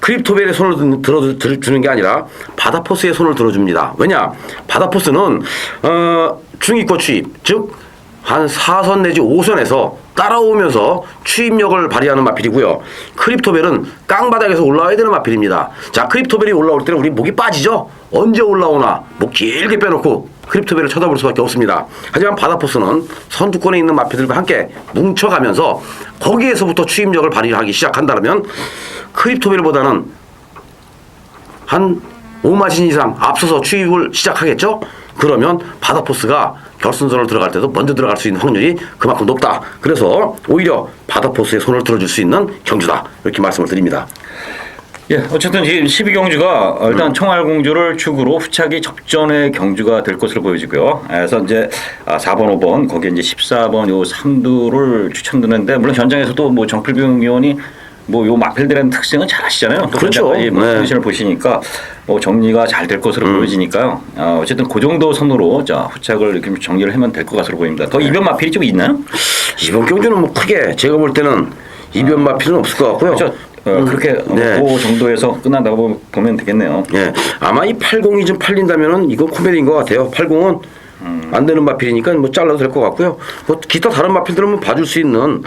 크립토벨의 손을 들어주는 게 아니라 바다포스의 손을 들어줍니다. 왜냐? 바다포스는 중위권 추입, 즉 한 4선 내지 5선에서 따라오면서 추임력을 발휘하는 마필이고요. 크립토벨은 깡바닥에서 올라와야 되는 마필입니다. 자, 크립토벨이 올라올 때는 우리 목이 빠지죠? 언제 올라오나 목 길게 빼놓고 크립토벨을 쳐다볼 수밖에 없습니다. 하지만 바다포스는 선두권에 있는 마필들과 함께 뭉쳐가면서 거기에서부터 추임력을 발휘하기 시작한다면 크립토벨보다는 한 5마신 이상 앞서서 추입을 시작하겠죠? 그러면 바다포스가 결승선을 들어갈 때도 먼저 들어갈 수 있는 확률이 그만큼 높다. 그래서 오히려 바다포스의 손을 들어줄 수 있는 경주다. 이렇게 말씀을 드립니다. 예, 어쨌든 지금 12경주가 일단 총알공주를 축으로 후차기 접전의 경주가 될 것으로 보여지고요. 그래서 이제 4번, 5번 거기에 이제 14번 요 3두를 추천드는데 물론 현장에서도 뭐 정필병 의원이 뭐 요 마필들의 특징은 잘 아시잖아요. 그렇죠. 컨디션을 보시니까 뭐 정리가 잘 될 것으로 보여지니까요. 어쨌든 그 정도 선으로 자 후착을 이렇게 정리를 하면 될 것 것으로 보입니다. 더 이변 마필이 좀 있나요? 이번 경주는 뭐 크게 제가 볼 때는 이변 마필은 없을 것 같고요. 그렇죠. 그렇게 그 정도에서 끝난다고 보면 되겠네요. 예, 아마 이 80이 좀 팔린다면은 이건 코미디인 것 같아요. 80은 안 되는 마필이니까 뭐 잘라도 될 것 같고요. 뭐 기타 다른 마필들은 뭐 봐줄 수 있는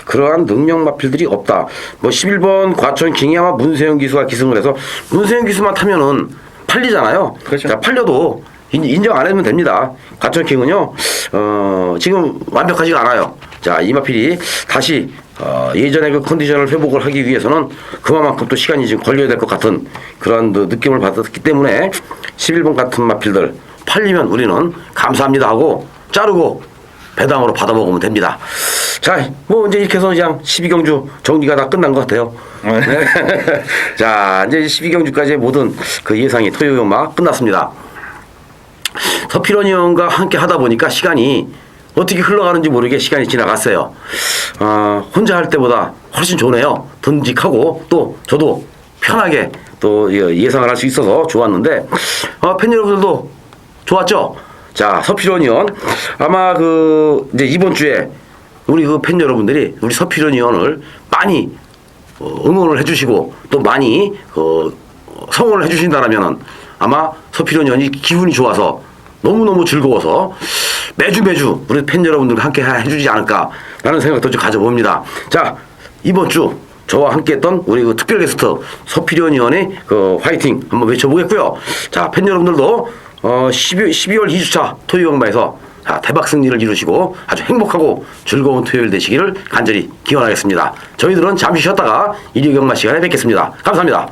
그러한 능력 마필들이 없다. 뭐 11번 과천 킹이 아마 문세영 기수가 기승을 해서 문세영 기수만 타면은 팔리잖아요. 그렇죠. 자, 팔려도 인정 안 해주면 됩니다. 과천 킹은요, 지금 완벽하지가 않아요. 자, 이 마필이 다시 예전의 그 컨디션을 회복을 하기 위해서는 그만큼 또 시간이 지금 걸려야 될 것 같은 그런 느낌을 받았기 때문에 11번 같은 마필들 팔리면 우리는 감사합니다 하고 자르고 배당으로 받아 먹으면 됩니다. 자, 뭐 이제 이렇게 해서 그냥 12경주 정리가 다 끝난 것 같아요. 네. 자, 이제 12경주까지의 모든 그 예상이 토요일마 끝났습니다. 서필원 의원과 함께 하다 보니까 시간이 어떻게 흘러가는지 모르게 시간이 지나갔어요. 혼자 할 때보다 훨씬 좋네요. 듬직하고 또 저도 편하게 또 예상을 할 수 있어서 좋았는데 팬 여러분들도 좋았죠? 자, 서필원 의원 아마 이제 이번 주에 우리 그 팬 여러분들이 우리 서필원 의원을 많이 응원을 해주시고 또 많이 성원을 해주신다라면은 아마 서필원 의원이 기분이 좋아서 너무너무 즐거워서 매주 우리 팬 여러분들과 함께 해주지 않을까라는 생각도 좀 가져봅니다. 자, 이번 주 저와 함께했던 우리 그 특별 게스트 서필원 의원의 화이팅 한번 외쳐보겠고요. 자, 팬 여러분들도 12월 2주차 토요일마에서 대박 승리를 이루시고 아주 행복하고 즐거운 토요일 되시기를 간절히 기원하겠습니다. 저희들은 잠시 쉬었다가 일요일 경마 시간에 뵙겠습니다. 감사합니다.